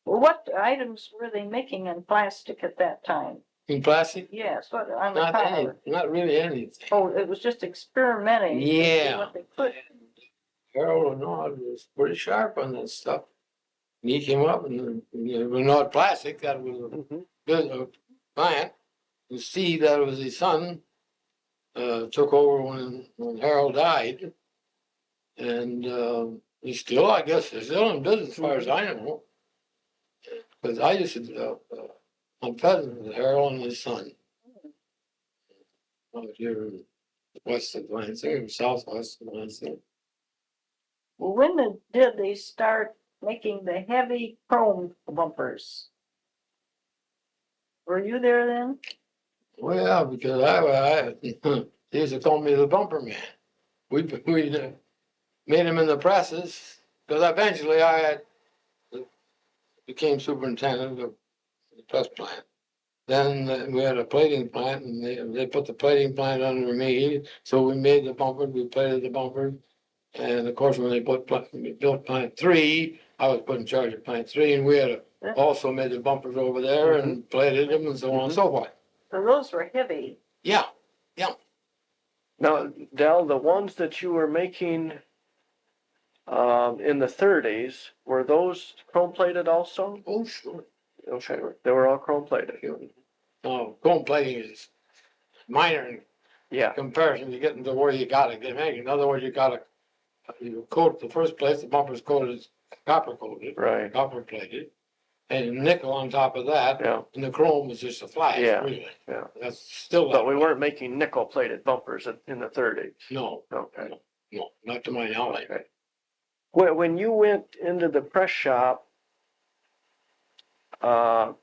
Well, what items were they making in plastic at that time? In plastic? Yes, what on the car? Not really anything. Oh, it was just experimenting. to see Yeah. What they could. Harold Renaud was pretty sharp on that stuff. And he came up and Renaud Plastic, that was a good plant. And Steve, that was his son, took over when Harold died. And he's still, I guess, they're still in business as far as I know. Because I used to, I'm cousin with Harold and his son. Out here in west of Lansing, or southwest of Lansing. Well, when did they start making the heavy chrome bumpers? Were you there then? Well, because I they used to call me the bumper man. We made them in the presses, because eventually I became superintendent of the press plant. Then we had a plating plant, and they put the plating plant under me, so we made the bumpers, we plated the bumpers. And of course, when they built plant 3, I was put in charge of plant 3, and we had also made the bumpers over there and plated them and so on and so forth. So those were heavy. Yeah. Now, Del, the ones that you were making in the 30s, were those chrome plated also? Oh, sure. Okay, they were all chrome plated. No, chrome plating is minor in comparison to getting to where you gotta get made. In other words, you coat the first place, the bumper's coated, copper coated, Right. copper plated, and nickel on top of that. Yeah. And the chrome is just a flash, really. Yeah. That's still. But we weren't making nickel plated bumpers in the 30s. No. Okay. No, not to my knowledge. Okay. When you went into the press shop, what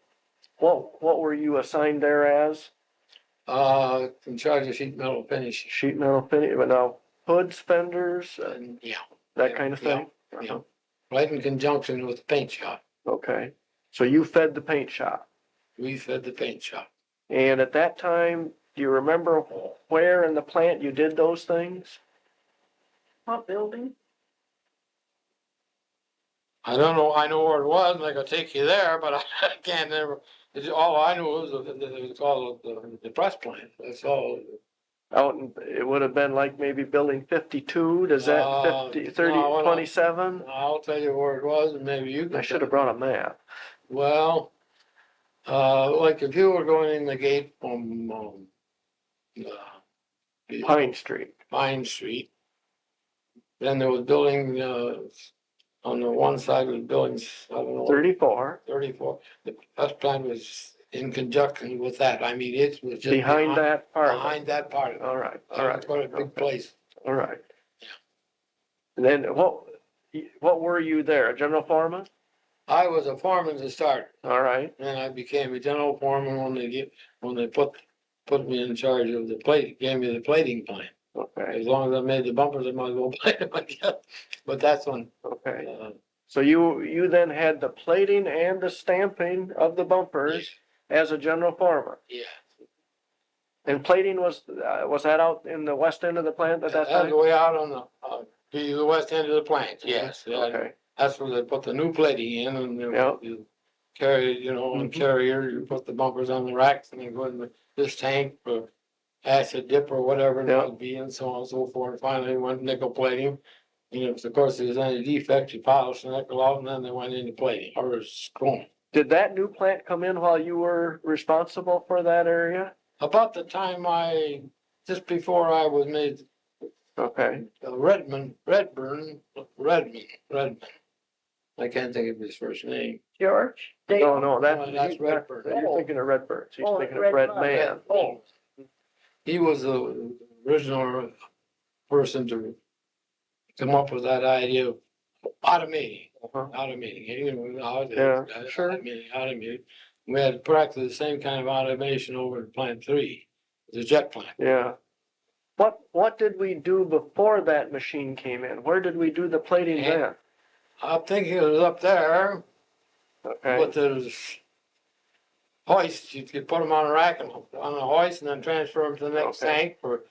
were you assigned there as? In charge of sheet metal finish. Sheet metal finish, but now hoods, fenders, and Yeah. that kind of thing? Yeah. right in conjunction with the paint shop. Okay, so you fed the paint shop. We fed the paint shop. And at that time, do you remember where in the plant you did those things? What building? I don't know, I know where it was, and I could take you there, but I can't remember. All I knew was that it was called the press plant, that's all. Out in, it would have been like maybe building 52, does that 50, 30, no, 27? I'll tell you where it was, and maybe you can. I should have brought a map. Well, like if you were going in the gate from, Pine Street. Pine Street, then there was building, on the one side was buildings, I don't know. 34. 34. The press plant was in conjunction with that. I mean, it was just Behind that part. behind that part of it. All right, all So right. it's quite a big Okay. place. All right. And then what were you there, a general foreman? I was a foreman to start, All right, and I became a general foreman when they put me in charge of the plate, gave me the plating plant. okay, As long as I made the bumpers, I might as well plate them, I guess. But that's when, okay. So you then had the plating and the stamping of the bumpers as a general foreman? yeah. And plating was that out in the west end of the plant at that That was time? way out on the west end of the plant, yes. Yeah. Okay, That's where they put the new plating in, and Yeah. you carry, you know, on Mhm. carrier, you put the bumpers on the racks, and then go in this tank for acid dip or whatever it Yeah. might be, and so on and so forth. Finally, went nickel plating. You know, of course, if there's any defects, you polish the nickel out, and then they went into plating or chrome. did that new plant come in while you were responsible for that area? About the time just before I was made Okay, Redburn. I can't think of his first name. George? no, That's Redburn. You're thinking of Redbird, he's Oh, thinking of Red Red Bud. Man. Oh, He was the original person to come up with that idea of automating. Uh-huh. Yeah, sure. Automating. We had practically the same kind of automation over at Plant 3, the jet plant. Yeah. What did we do before that machine came in? Where did we do the plating And- then? I'm thinking it was up there, Okay, but there's hoist. You could put them on a rack and on a hoist, and then transfer them to the next Okay. tank. For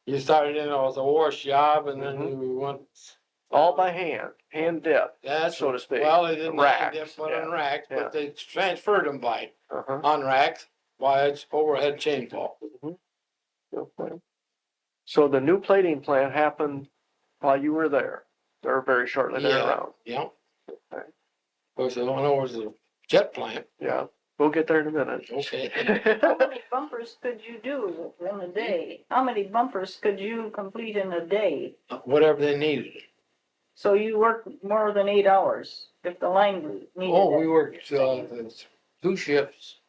you started in as a wash job, and then Mhm. you went. all by hand dip, That's so to speak. Well, they didn't have to Racks, put yeah, on racks, yeah. but they transferred them Uh-huh. on racks by its overhead chain fall. Okay. So the new plating plant happened while you were there, or very shortly therearound. Yeah. Okay. Of course, the one over was the jet plant. Yeah, we'll get there in a minute. Okay. how many bumpers could you do in a day? How many bumpers could you complete in a day? Whatever they needed. So you worked more than 8 hours if the line needed Oh, it, we you're worked saying. 2 shifts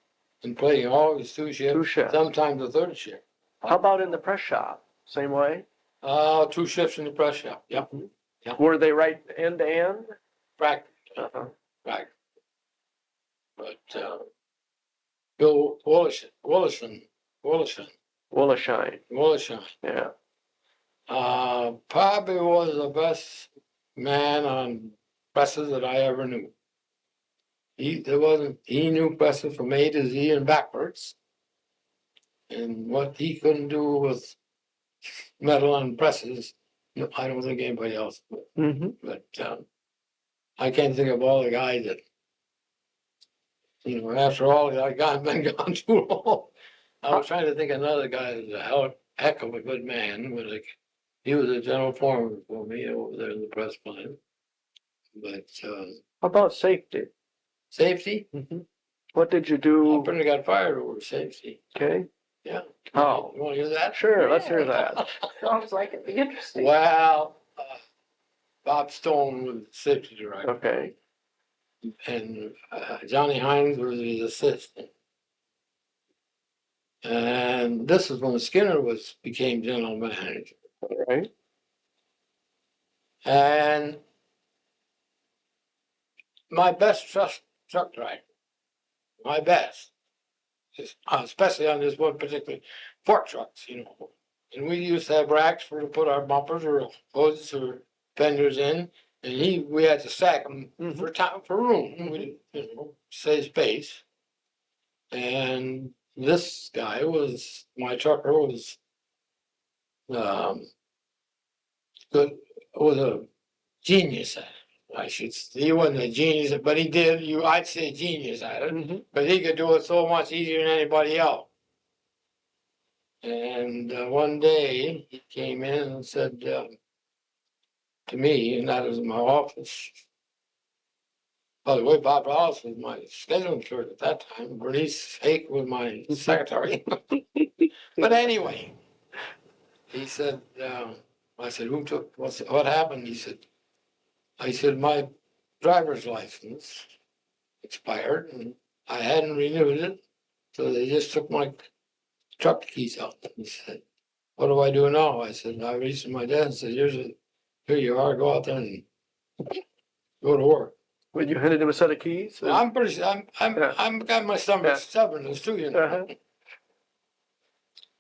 in plating, always 2 shifts. 2 shifts. Sometimes a 3rd shift. How about in the press shop? Same way? 2 shifts in the press shop. Yep. Were they right end to end? Practically. Uh-huh. Right. But Bill Willishine, Yeah. probably was the best man on presses that I ever knew. He knew presses from A to Z and backwards. And what he couldn't do with metal and presses, no, I don't think anybody else would. Mm-hmm. But I can't think of all the guys that, after all, I've been gone too long. I was trying to think of another guy that's a heck of a good man, but he was a general foreman for me over there in the press plant. But How about safety? safety, Mm-hmm. What did you I do? pretty got fired over safety. Okay. Yeah. How? You want to hear that? Sure, let's hear that. Sounds like it'd be interesting. Well, Bob Stone was the safety director, Okay. and Johnny Hines was his assistant. And this is when Skinner became general manager. All right. And my best truck driver, my best, especially on this one particular fork trucks, And we used to have racks to put our bumpers or hoses or fenders in. And we had to stack them Mhm. for time, for room, we, save space. And this guy my trucker was, good, was a genius at it. He wasn't a genius, but I'd say genius at it, Mhm. but he could do it so much easier than anybody else. And one day he came in and said to me, and that was in my office. By the way, Bob Ross was my scheduling clerk at that time. Bernice Hake was my secretary. But anyway, he said, I said, what happened? I said, my driver's license expired and I hadn't renewed it. So they just took my truck keys out. He said, what do I do now? I said, I reached my dad and said, here you are, go out there and go to work. When you handed him a set of keys? Well, I'm pretty, I'm got my stomach stubbornness too, you know. Uh-huh.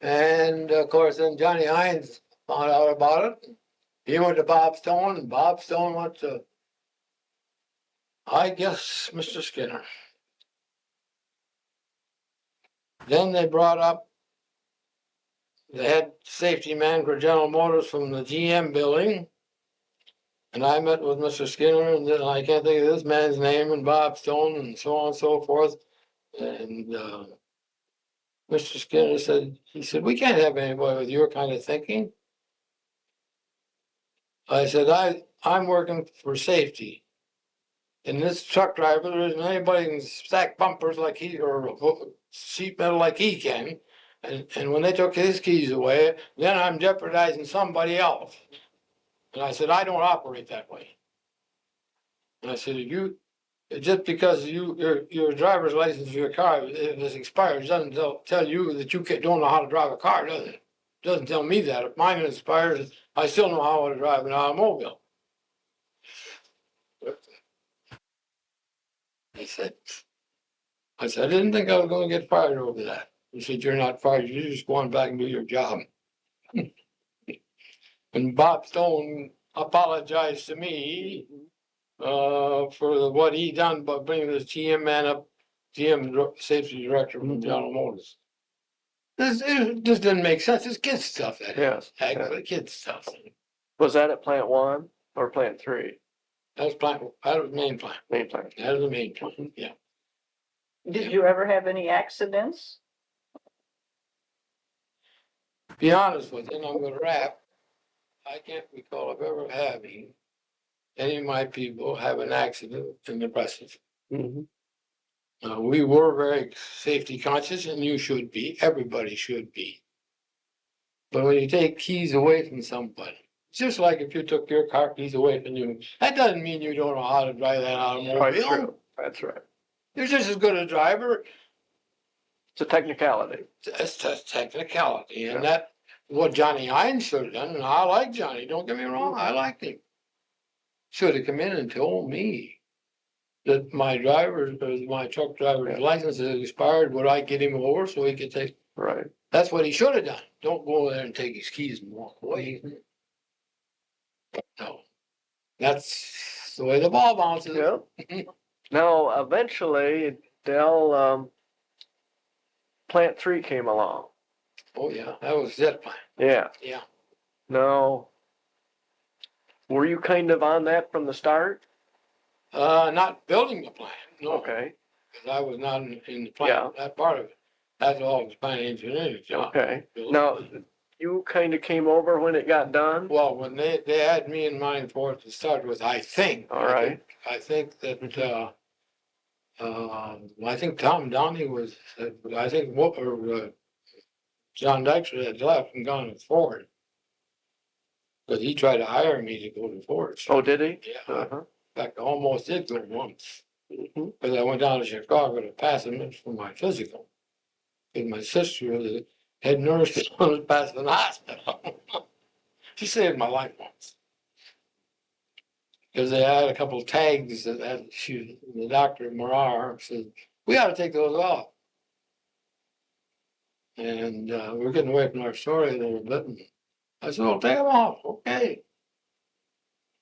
And of course, then Johnny Hines found out about it. He went to Bob Stone, and Bob Stone went to, I guess, Mr. Skinner. Then they brought up the head safety man for General Motors from the GM building. And I met with Mr. Skinner, and then I can't think of this man's name, and Bob Stone, and so on and so forth. And Mr. Skinner said, we can't have anybody with your kind of thinking. I said, I'm working for safety. And this truck driver, there isn't anybody who can stack bumpers like he, or sheet metal like he can. And when they took his keys away, then I'm jeopardizing somebody else. And I said, I don't operate that way. And I said, just because your driver's license for your car is expired doesn't tell you that you don't know how to drive a car, does it? It doesn't tell me that. If mine expires, I still know how to drive an automobile. I said, I didn't think I was going to get fired over that. He said, you're not fired. You're just going back and do your job. And Bob Stone apologized to me for what he done by bringing this GM man up, GM safety director from General Motors. This didn't make sense. It's kid stuff. Yes. Kid stuff. Was that at plant 1 or plant 3? That was main plant. Main plant. That was the main plant, yeah. Did you ever have any accidents? Be honest with you, and I'm gonna wrap. I can't recall of ever having any of my people have an accident in the presence. Mm-hmm. We were very safety conscious, and you should be. Everybody should be. But when you take keys away from somebody, it's just like if you took your car keys away from you, that doesn't mean you don't know how to drive that automobile. That's right. You're just as good a driver. It's a technicality. It's a technicality, and that what Johnny Hines should have done. And I like Johnny. Don't get me wrong, I liked him. Should have come in and told me that my truck driver's license is expired. Would I get him over so he could take? Right. That's what he should have done. Don't go there and take his keys and walk away. No, that's the way the ball bounces. Yeah. Now, eventually, plant 3 came along. Oh yeah, that was that plant. Yeah. Yeah. Now, were you kind of on that from the start? Not building the plant. No. Okay. Because I was not in the plant. That part of it. That's all was plant engineering job. Okay. Now, you kind of came over when it got done? Well, when they had me in mind for it to start with, I think. All right. I think that, I think Tom Downey was, I think, John Dykstra had left and gone to Ford. But he tried to hire me to go to Ford. Oh, did he? Yeah. Uh-huh. In fact, I almost did go once. Mm-hmm. Because I went down to Chicago to pass him for my physical. Because my sister was the head nurse was passing the hospital. She saved my life once. Because they had a couple of tags that the doctor, Marar, said, we ought to take those off. And we're getting away from our story a little bit. And I said, well, take them off. Okay.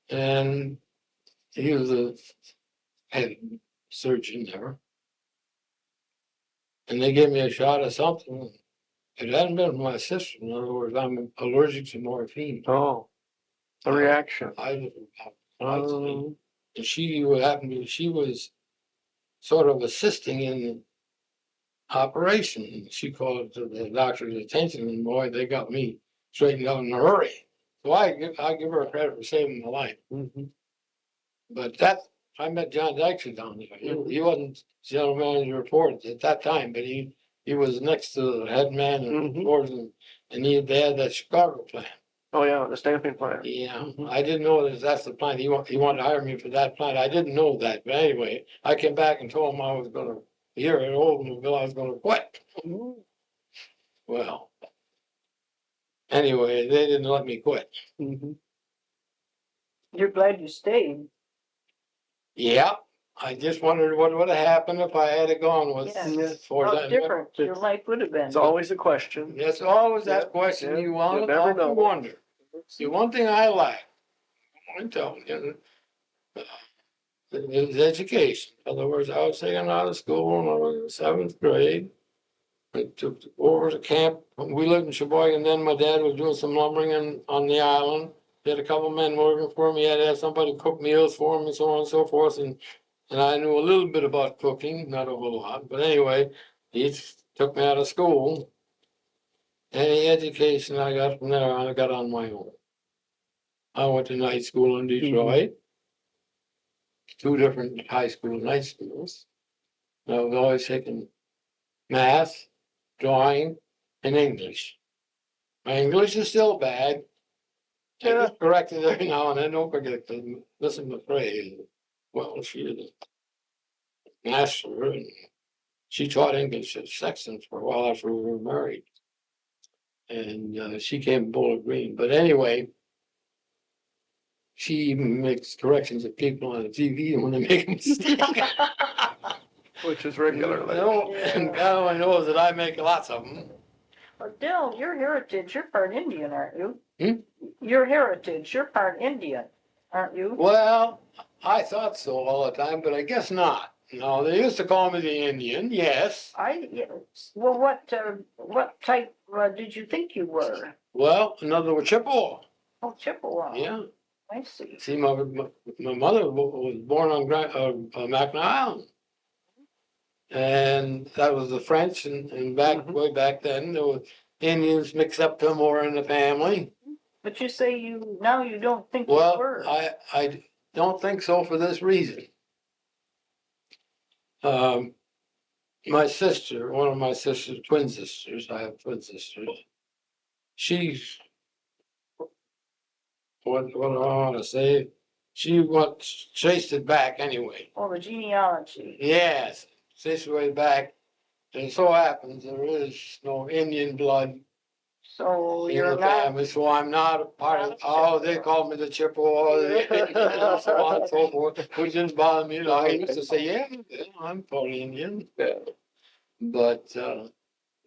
And he was a head surgeon there. And they gave me a shot of something. It hadn't been my sister. In other words, I'm allergic to morphine. Oh, a reaction. I Um, and she would happen to, she was sort of assisting in the operation. She called it to the doctor's attention, and boy, they got me straightened out in a hurry. So I give her credit for saving my life. mhm. But that, I met John Dykes down there. He wasn't general manager of Ford at that time, but he was next to the head man of Mhm. Ford, and they had that Chicago plant. Oh, yeah, the stamping plant. Yeah, I didn't know that that's the plant. He wanted to hire me for that plant. I didn't know that, but anyway, I came back and told him I was gonna, here at Oldsmobile, I was gonna quit. Well, anyway, they didn't let me quit. Mhm. You're glad you stayed. Yeah, I just wondered what would have happened if I had gone with Yeah. Ford. How different your life would have been. It's always a question. There's always Yeah, that question yeah, you you never know. wonder. See, one thing I lack, I'm telling you, is education. In other words, I was taken out of school when I was in seventh grade. I took over to camp. We lived in Sheboygan then. My dad was doing some lumbering on the island. He had a couple men working for him. He had to have somebody cook meals for him and so on and so forth. And I knew a little bit about cooking, not a whole lot. But anyway, he took me out of school. Any education I got from there, I got on my own. I went to night school in Detroit, two different high school night schools. I was always taking math, drawing, and English. My English is still bad. I get corrected every now and then. Don't forget to listen to McRae. Well, she is a master, and she taught English at Sexton for a while after we were married. And she came from Bowling Green. But anyway, she even makes corrections of people on the TV when they make a mistake. Which is regularly. No, and God only knows that I make lots of them. Well, Dil, your heritage, you're part Indian, aren't you? Hmm? Your heritage, you're part Indian, aren't you? Well, I thought so all the time, but I guess not. No, they used to call me the Indian, yes. Well, what type did you think you were? Well, in other words, Chippewa. Oh, Chippewa. Yeah. I see. See, my mother was born on McRae Island. And that was the French, and way back then, there were Indians mixed up to more in the family. But you say you don't think you Well, were. I don't think so for this reason. My sister, one of my sisters, twin sisters, I have twin sisters. She's, what do I want to say? She chased it back anyway. Oh, the genealogy. Yes, chased it way back. And it so happens there is no Indian blood So in you're the not. family, so I'm not a part of, oh, they called me the Chippewa, and so on and so forth, which didn't bother me. I used to say, yeah, I'm totally Indian. Yeah. But,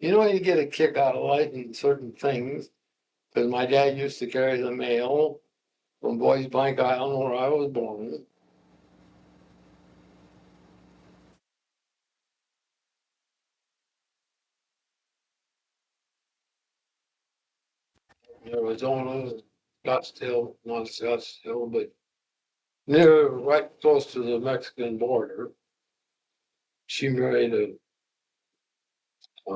you get a kick out of life in certain things, because my dad used to carry the mail from Bois Blanc Island, where I was born. Arizona, Scottsdale, not Scottsdale, but near, right close to the Mexican border. She married I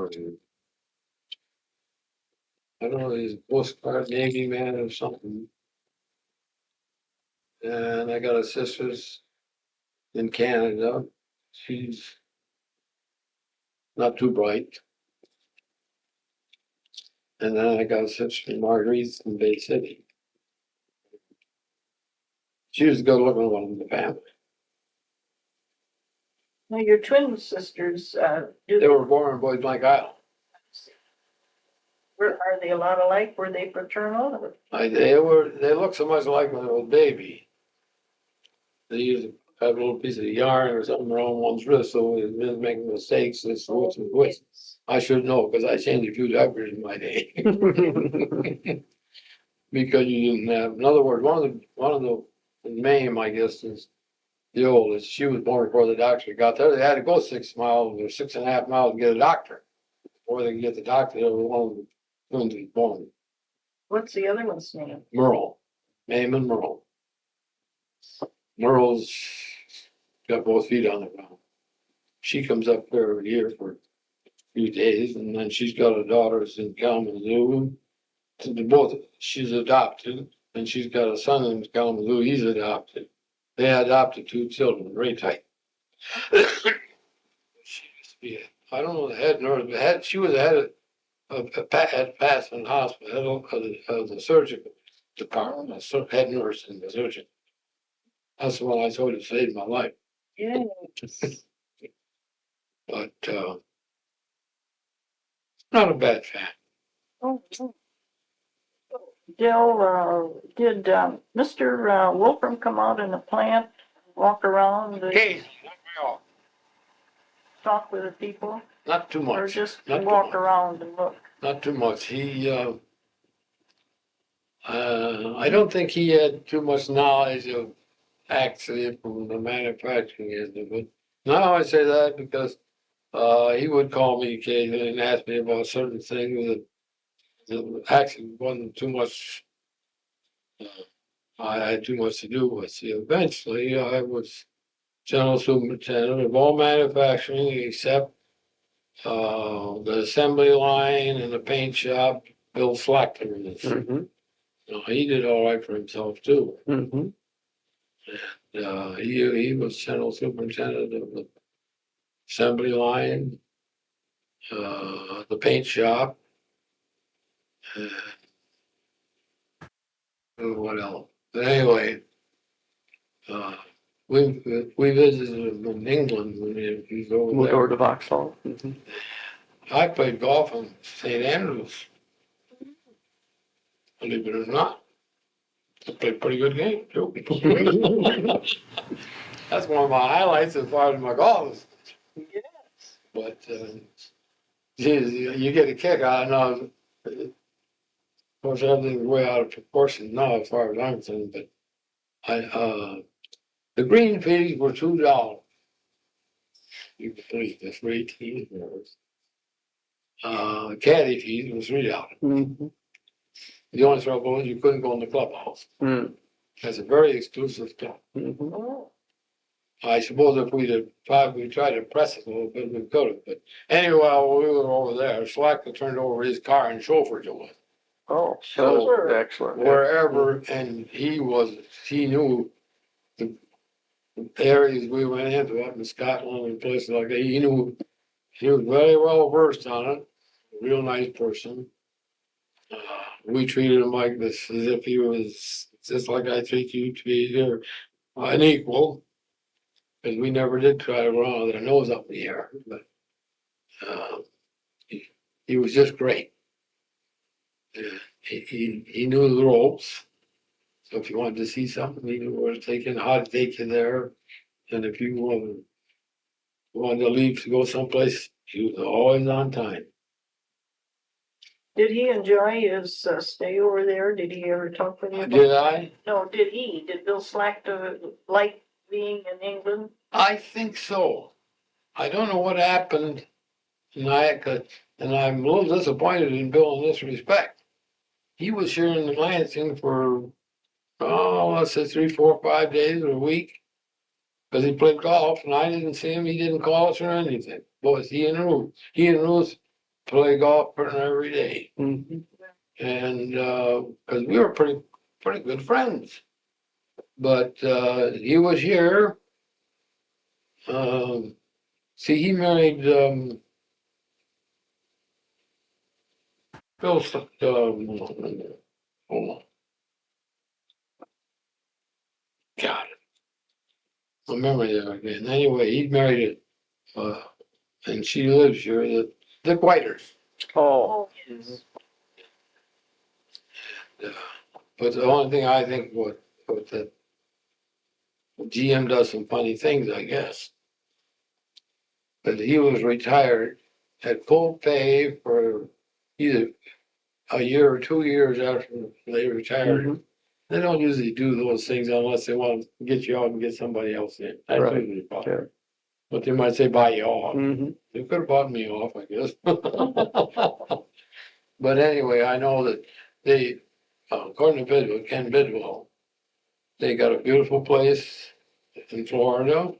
don't know, he's a Coast Guard Navy man or something. And I got a sister's in Canada. She's not too bright. And then I got a sister in Marguerite in Bay City. She was a good looking one in the family. Now, your twin sisters, They were born in Bois Blanc Island. are they a lot alike? Were they fraternal? They looked so much like when they was a baby. They used to have a little piece of yarn or something around one's wrist, so it was making mistakes, this which and which. I should know, because I changed a few diapers in my day. Because you didn't have, in other words, one of the name, I guess, is the oldest, she was born before the doctor got there. They had to go 6 miles or 6.5 miles to get a doctor. Before they could get the doctor, there was one of the twins was born. What's the other one's name? Merle, Naaman Merle. Merle's got both feet on the ground. She comes up there every year for a few days, and then she's got a daughter that's in Kalamazoo. Both, she's adopted, and she's got a son in Kalamazoo, he's adopted. They adopted 2 children, very tight. She used to be, I don't know the head nurse, but she was the head at Patterson Hospital, of the surgical department, head nurse in the surgeon. That's the one I told you saved my life. Yeah. But not a bad fact. Oh, oh. Dale, did Mr. Wolfram come out in the plant, walk around, Hey, talk with the people, not too much. or just Not too walk much. around and look? Not too much. I don't think he had too much knowledge of actually from the manufacturing end of it. Now I say that because he would call me occasionally and ask me about certain things that actually wasn't too much. I had too much to do with. See, eventually, I was General Superintendent of all manufacturing except the assembly line and the paint shop. Bill Slackler was. Mm-hmm. He did all right for himself too. Mm-hmm. He was General Superintendent of the assembly line, the paint shop, and what else? But anyway, we visited him in England when he was over Over there. to Vauxhall. Mm-hmm. I played golf in St. Andrews. Believe it or not, I played a pretty good game too. That's one of my highlights as far as my golf. Yes. But geez, you get a kick out of it. Of course, everything's way out of proportion now as far as I'm concerned. But the green fees were $2. You can believe this for 18 years. Caddy fees were $3. Mm-hmm. The only trouble was you couldn't go in the clubhouse. Mm-hmm. That's a very exclusive club. Mm-hmm. Oh, I suppose if we'd have probably tried to press it a little bit, we could have. But anyway, while we were over there, Slacker turned over his car and chauffeured to us. Oh, So, that was excellent. Yeah. Wherever, and he knew the areas we went into up in Scotland and places like that. He was very well versed on it. A real nice person. We treated him like this, as if he was just like I treat you to be here, an equal. Because we never did try to run with our nose up in the air, but he was just great. He knew the ropes. So if you wanted to see something, he knew where to take you, how to take you there. And if you wanted to leave to go someplace, he was always on time. did he enjoy his stay over there? Did he ever talk with you about? Did I? No, did he? Did Bill Slackler like being in England? I think so. I don't know what happened tonight, and I'm a little disappointed in Bill in this respect. He was here in Lansing for, let's say 3, 4, 5 days a week. Because he played golf and I didn't see him, he didn't call us or anything. Both he and Ruth play golf every day. Mm-hmm. And because we were pretty good friends. But he was here. See, he married Bill. Hold on. God, my memory there again. Anyway, he married and she lives here. The Whiters. Oh. Yes. But the only thing I think was that GM does some funny things, I guess. But he was retired at full pay for either a year or 2 years after they retired. Mhm. They don't usually do those things unless they want to get you out and get somebody else in. That's Right. usually the problem. Yeah. But they might say buy you off. Mm-hmm. They could have bought me off, I guess. But anyway, I know that they, according to Bidwell, Ken Bidwell, they got a beautiful place in Florida.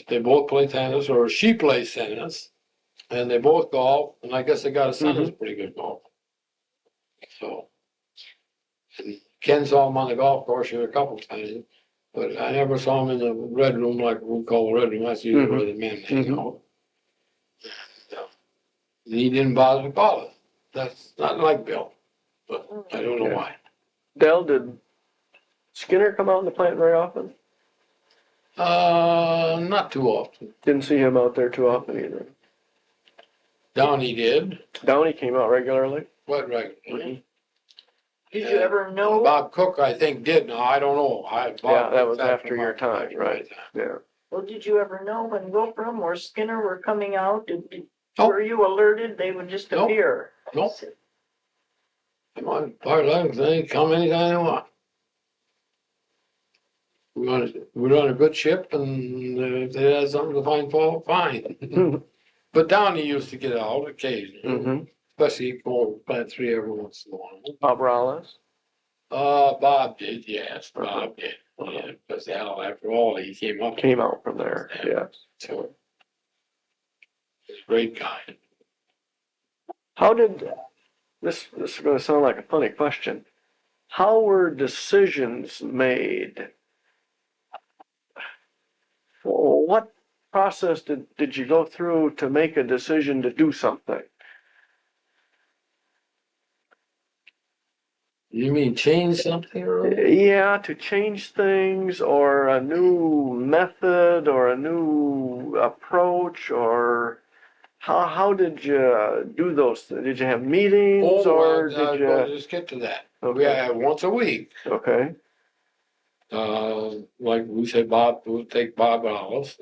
They both play tennis, or she plays tennis, and they both golf, and I guess they got a son who's pretty good golf. So, and Ken saw him on the golf course here a couple times, but I never saw him in the red room like we call the red room. That's usually where the men hang out. And, he didn't bother to call it. That's not like Bill, but I don't know why. Dell, did Skinner come out in the plant very often? Not too often. Didn't see him out there too often either. Downey did, Downey came out regularly. quite regularly. Did you ever know? Bob Cook, I think, did. Now, I don't know. Yeah, that was after your time, right? Yeah. Well, did you ever know when Wilbraham or Skinner were coming out? Nope. Were you alerted? They would just Nope. appear. Nope. Come on, part of they come anytime they want. We're on a good ship, and if they had something to find fault, fine. But Downey used to get out occasionally, Mm-hmm. especially for plant 3 every once in a while. Bob Rallis. Bob did, yes, Bob did. Yeah, because hell, after all, he came up. Came out from there, yes. So, he's a great guy. How did, this is gonna sound like a funny question. How were decisions made? What process did you go through to make a decision to do something? You mean change something or? Yeah, to change things, or a new method, or a new approach, or how did you do those? Did you have meetings, or did you? Just get to that. We Okay, had once a week. okay, Like we said, Bob, we'll take Bob Alice.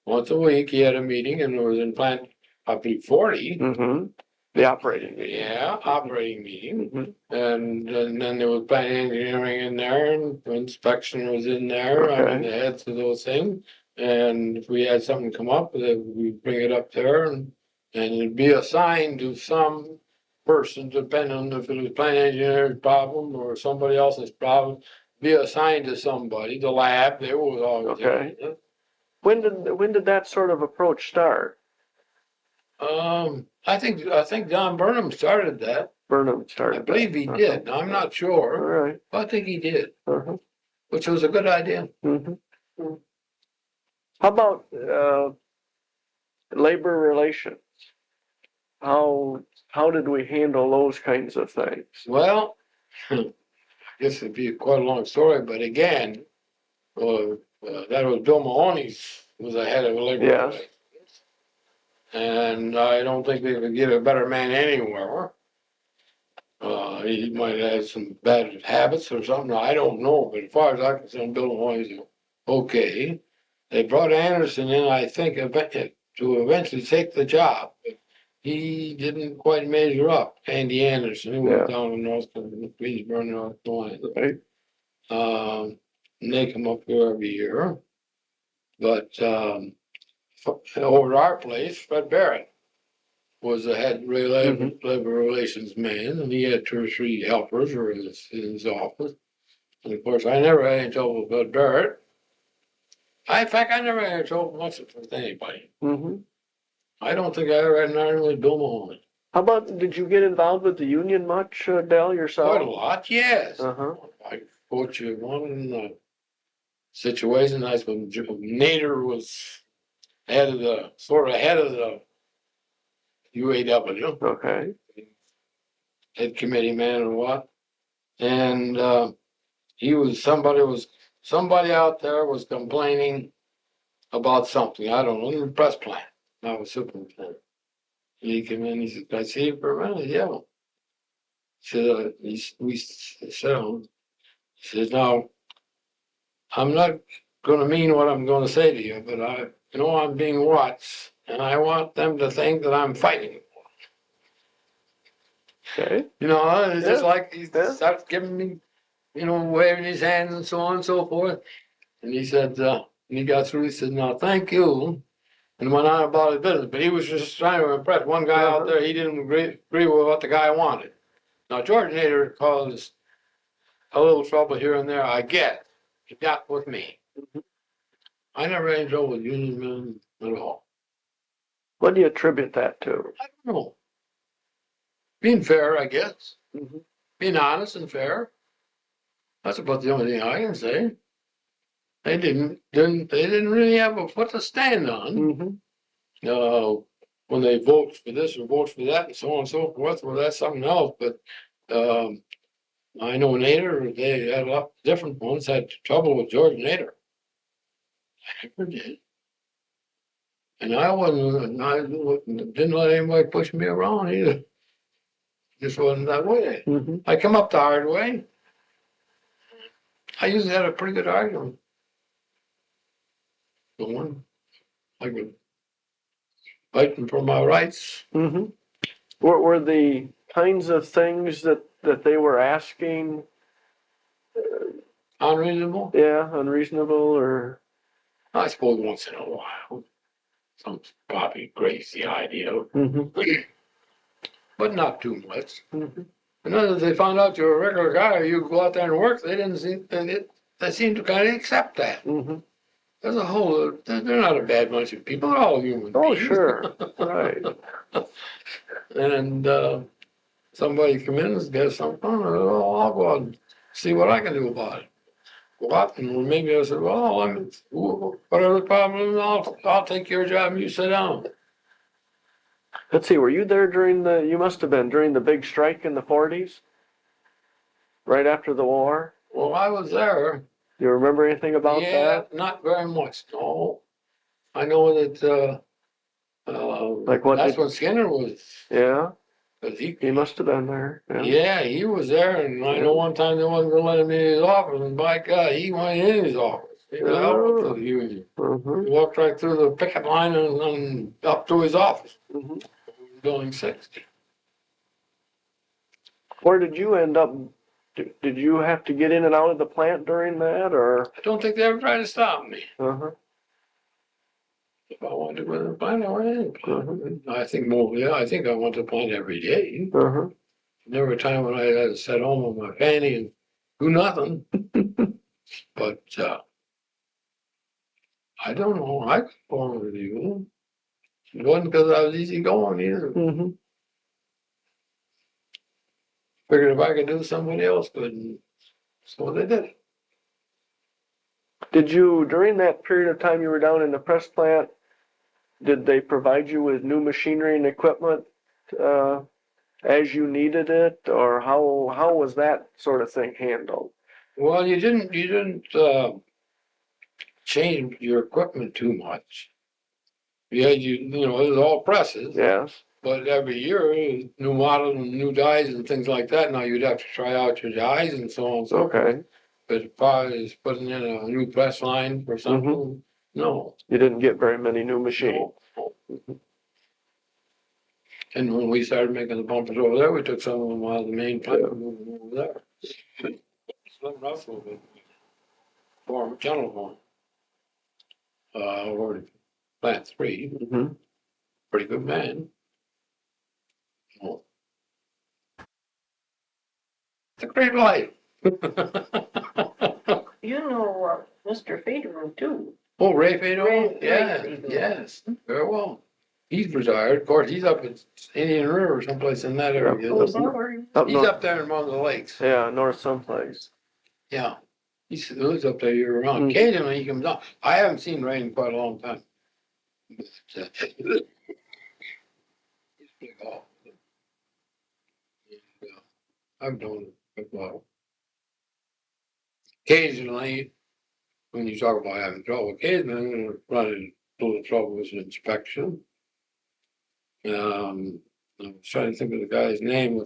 Once a week, he had a meeting, and it was in plant, I believe, 40. mm-hmm, the operating meeting. Yeah, operating meeting. Mhm. And then there was plant engineering in there, and inspection was in there. I mean, Okay. the heads of those things. And if we had something come up, then we'd bring it up there, and it'd be assigned to some person, depending on if it was plant engineer's problem or somebody else's problem, be assigned to somebody. The lab, they was always there. Okay. When did that sort of approach start? I think John Burnham started that. Burnham I started that. believe he did. I'm not All sure, right. but I think he did, Uh-huh. which was a good idea. Mm-hmm. How about labor relations? How did we handle those kinds of things? Well, I guess it'd be quite a long story, but again, that was Bill Mahoney's was the head of labor Yes. relations. And I don't think they could get a better man anywhere. He might have some bad habits or something, I don't know, but as far as I'm concerned, Bill Mahoney's okay. They brought Anderson in, I think, to eventually take the job. He didn't quite measure up, Andy Anderson, who Yeah. was down in Greensboro, North Carolina. Right. And they come up here every year. But over at our place, Fred Barrett was the head labor relations man, and he had 2 or 3 helpers or in his office. And of course, I never had any trouble with Fred Barrett. In fact, I never had any trouble much with anybody. Mm-hmm. I don't think I ever had an argument with Bill Mahoney. How about, did you get involved with the union much, Dell, yourself? Quite a lot, yes. Uh-huh. I quote you one situation. That's when Nader was head of the UAW, Okay. head committee man or what. And somebody out there was complaining about something. I don't know, in the press plant. I was superintendent. He came in, he said, "Can I see you for a minute?" Yeah. We sat down. He says, "Now, I'm not gonna mean what I'm gonna say to you, but I know I'm being watched, and I want them to think that I'm fighting." Okay. You know, it's just Yeah. like he Yeah. starts giving me waving his hands and so on and so forth. And he said, and he got through, he said, "No, thank you," and went on about his business. But he was just trying to impress one guy out there. He didn't agree with what the guy wanted. Now, George Nader caused a little trouble here and there. I get. He got with me. I never had any trouble with union men at all. What do you attribute that to? I don't know. Being fair, I guess. Mhm. Being honest and fair. That's about the only thing I can say. They didn't really have a foot to stand on. Mhm. When they vote for this or vote for that and so on and so forth, well, that's something else. But I know Nader, they had a lot different ones had trouble with George Nader. I never did. And I didn't let anybody push me around either. Just wasn't that way. Mhm. I come up the hard way. I usually had a pretty good argument. Going. I was fighting for my rights. Mhm. Were the kinds of things that they were asking, Unreasonable? yeah, unreasonable or? I suppose once in a while. Some probably crazy idea, Mhm. but not too much. Mhm. And then if they found out you're a regular guy, you go out there and work, they didn't seem, they seemed to kind of accept that. Mhm. As a whole, they're not a bad bunch of people. They're all human Oh, beings. sure. Right. And somebody come in and get something, I'll go out and see what I can do about it. Go out and maybe I said, well, whatever the problem is, I'll take your job and you sit down. Let's see, were you there you must have been during the big strike in the 40s? Right after the war? Well, I was there. Do you remember anything about that? Not very much, no. I know that, Like what that's did, when Skinner was, yeah, 'cause he must have been there. Yeah. yeah, he was there, and I know one time they wasn't gonna let him in his office, and by God, he went in his office. He was out to the union. Mhm. He walked right through the picket line and up to his office, Mhm. building 60. Where did you end up? Did you have to get in and out of the plant during that, or? I don't think they ever tried to stop me. Uh-huh. If I wanted to go to the plant, I went in. Mhm. I think more, yeah, I think I went to the plant every day. Uh-huh. There were times when I had to sit home with my fanny and do nothing. But I don't know. I could form with you. It wasn't because I was easy going either. Mhm. Figured if I could do, somebody else could. And so they did. Did you, during that period of time you were down in the press plant, did they provide you with new machinery and equipment uh, as you needed it, or how was that sort of thing handled? Well, you didn't change your equipment too much. Yeah, it was all presses. Yes. But every year, new models and new dies and things like that. Now you'd have to try out your dies and so on and so forth. Okay. But as far as putting in a new press line or something, no. You didn't get very many new machines. No. And when we started making the bumpers over there, we took some of them out of the main plant and moved them over there. Slim Russell, General Form, over plant 3, Mhm. pretty good man. Oh. It's a great life. You know, Mr. Federer too. Oh, Ray Fado? Ray Yeah, Fado. yes, very well. He's retired. Of course, he's up at Indian River, someplace in that area. Oh, is that where he Up He's north, up there in one of the lakes. yeah, north someplace. Yeah. He lives up there year round. Mm. Occasionally he comes down. I haven't seen rain in quite a long time. But, he's pretty awful. And, I've known him for a while. Occasionally, when you talk about having trouble, occasionally running a little trouble with an inspection. I was trying to think of the guy's name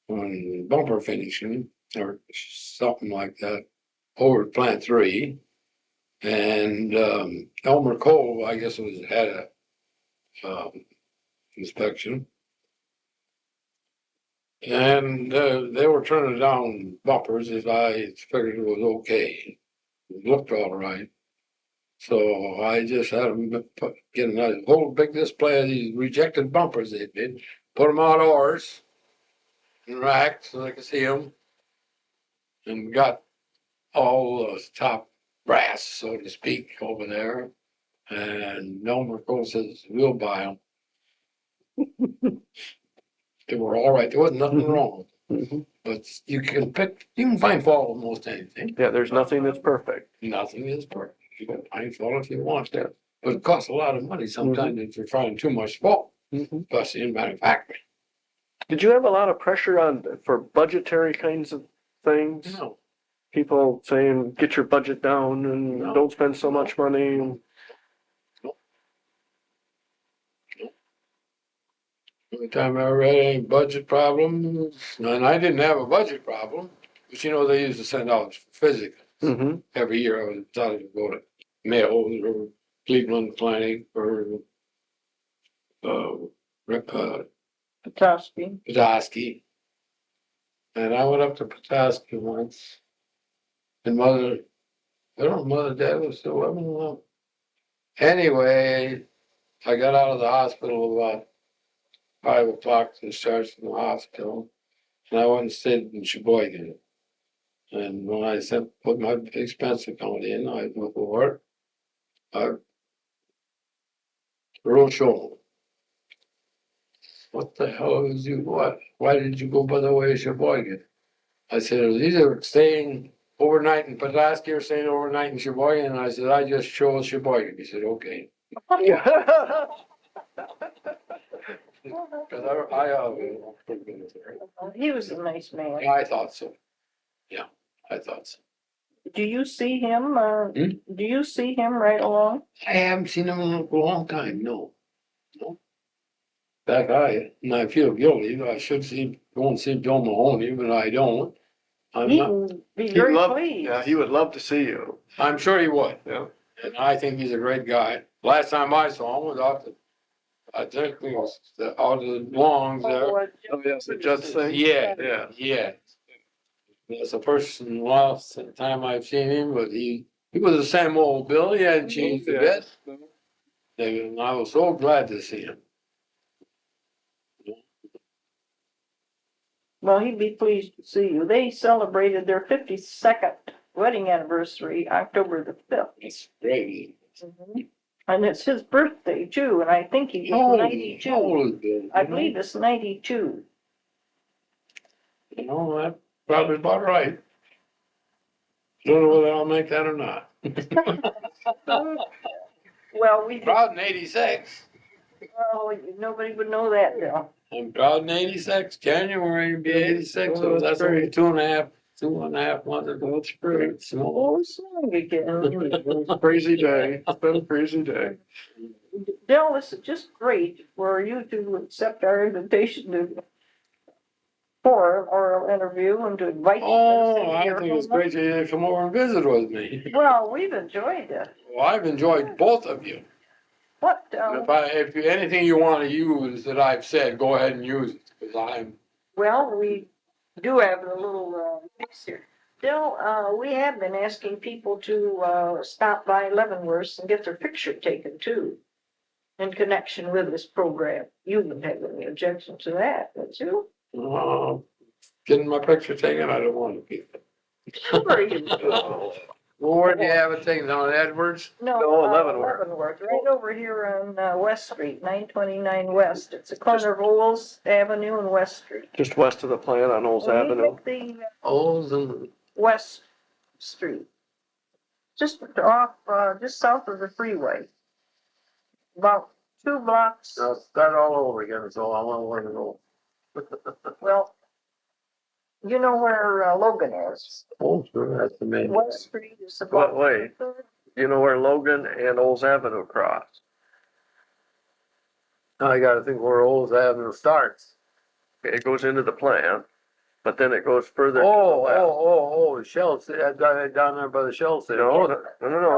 on bumper finishing or something like that over at Plant 3. And Elmer Cole, I guess, had a inspection. And they were turning down bumpers as I figured it was okay. It looked all right. So I just had them get a whole big display of these rejected bumpers they did, put them outdoors in racks so they could see them, and got all the top brass, so to speak, over there. And McRae says, we'll buy them. They were all right. There wasn't nothing wrong. But you can find fault with most anything. Yeah, there's nothing that's perfect. Nothing is perfect. You can find fault if you want to. But it costs a lot of money sometimes if you're finding too much fault, especially in manufacturing. Did you have a lot of pressure for budgetary kinds of things? No. People saying, get your budget down and No. don't spend so much money. Every time I read any budget problems, and I didn't have a budget problem, but they used to send out physics every year. I was decided to go to Mayo or Cleveland Clinic or Petoskey. And I went up to Petoskey once, and Mother Dad was still living. Anyway, I got out of the hospital about 5 o'clock, discharged from the hospital, and I went and stayed in Sheboygan. And when I put my expense account in, I went for it. I wrote Sean, what the hell is you, what? Why did you go by the way of Sheboygan? I said, it was either staying overnight in Petoskey or staying overnight in Sheboygan. And I said, I just chose Sheboygan. He said, okay. He was a nice man. I thought so. Yeah, I thought so. Do you see him? Do you see him right along? I haven't seen him in a long time. No. In fact, I feel guilty. I should go and see Joe Mahoney, but I don't. He would be very pleased. Yeah, he would love to see you. I'm sure he would. Yeah. And I think he's a great guy. Last time I saw him was I think it was out of the Longs there. Oh, yes, the judge thing? Yeah. That's the first and last time I've seen him, but he was the same old Bill. He hadn't changed a bit. And I was so glad to see him. Well, he'd be pleased to see you. They celebrated their 52nd wedding anniversary, October the 5th. It's great. And it's his birthday too, and I think he was 92. How old is Bill? I believe it's 92. That's probably about right. Don't know whether I'll make that or not. Well, Proud in 86. well, nobody would know that now. I'm proud in 86. January will be 86, so that's only 2.5 months ago. It's great. Oh, song again. Crazy day. It's been a crazy day. Dell, this is just great for you to accept our invitation for an oral interview and to invite you. I think it's great you come over and visit with me. Well, we've enjoyed it. Well, I've enjoyed both of you. What? If anything you want to use that I've said, go ahead and use it, because Well, we do have a little piece here. Bill, we have been asking people to stop by Leavenworth and get their picture taken too, in connection with this program. You wouldn't have any objection to that, would you? Getting my picture taken, I don't want to keep it. Sure you do. Well, where do you have it taken, on Edwards? No, Leavenworth, right over here on West Street, 929 West. It's a corner of Olds Avenue and West Street. Just west of the plant on Olds Avenue. The Olds and West Street. Just off, just south of the freeway. About 2 blocks. I'll start all over again, so I want to know. Well, you know where Logan is. Oh, sure, that's the main. West Street is about. Wait. You know where Logan and Olds Avenue cross? I gotta think where Olds Avenue starts. It goes into the plant, but then it goes further to the left. Shell, down there by the Shell Station. No,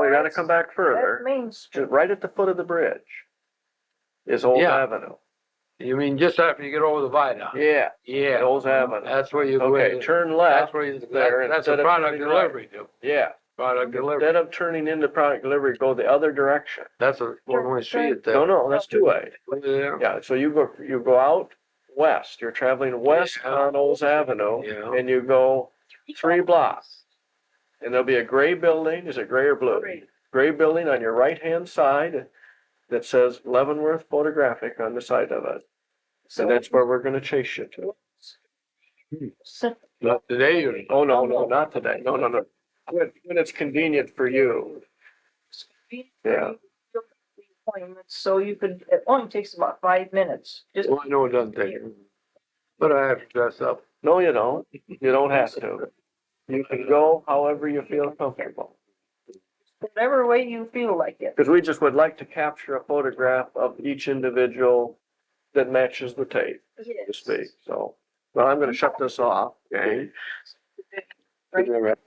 you gotta come back further. That's Main Street. Right at the foot of the bridge is Olds Yeah. Avenue. You mean just after you get over the viaduct? Yeah, Yeah, Knowles Avenue. that's where you go. Okay, turn That's left. where you, there that's a instead of product turning right. delivery, too. Yeah, Product delivery. instead of turning into product delivery, go the other direction. That's a one-way street there. No, that's two-way. Yeah. Yeah, so you go out west, you're traveling west Yeah. on Olds Avenue, Yeah. and you go 3 blocks. And there'll be a gray building, is it gray or blue? Gray building on your right-hand side that says Leavenworth Photographic on the side of it. And that's where we're gonna chase you to. Not today, you. Oh, no, not today. No. When it's convenient for you. Yeah. Appointments, so you could, it only takes about 5 minutes. Just Well, I know it doesn't take, but I have to dress up. No, you don't. You don't have to. You can go however you feel comfortable. whatever way you feel like it. Because we just would like to capture a photograph of each individual that matches the tape, so to Yes. speak. So, well, I'm gonna shut this off, okay? Right.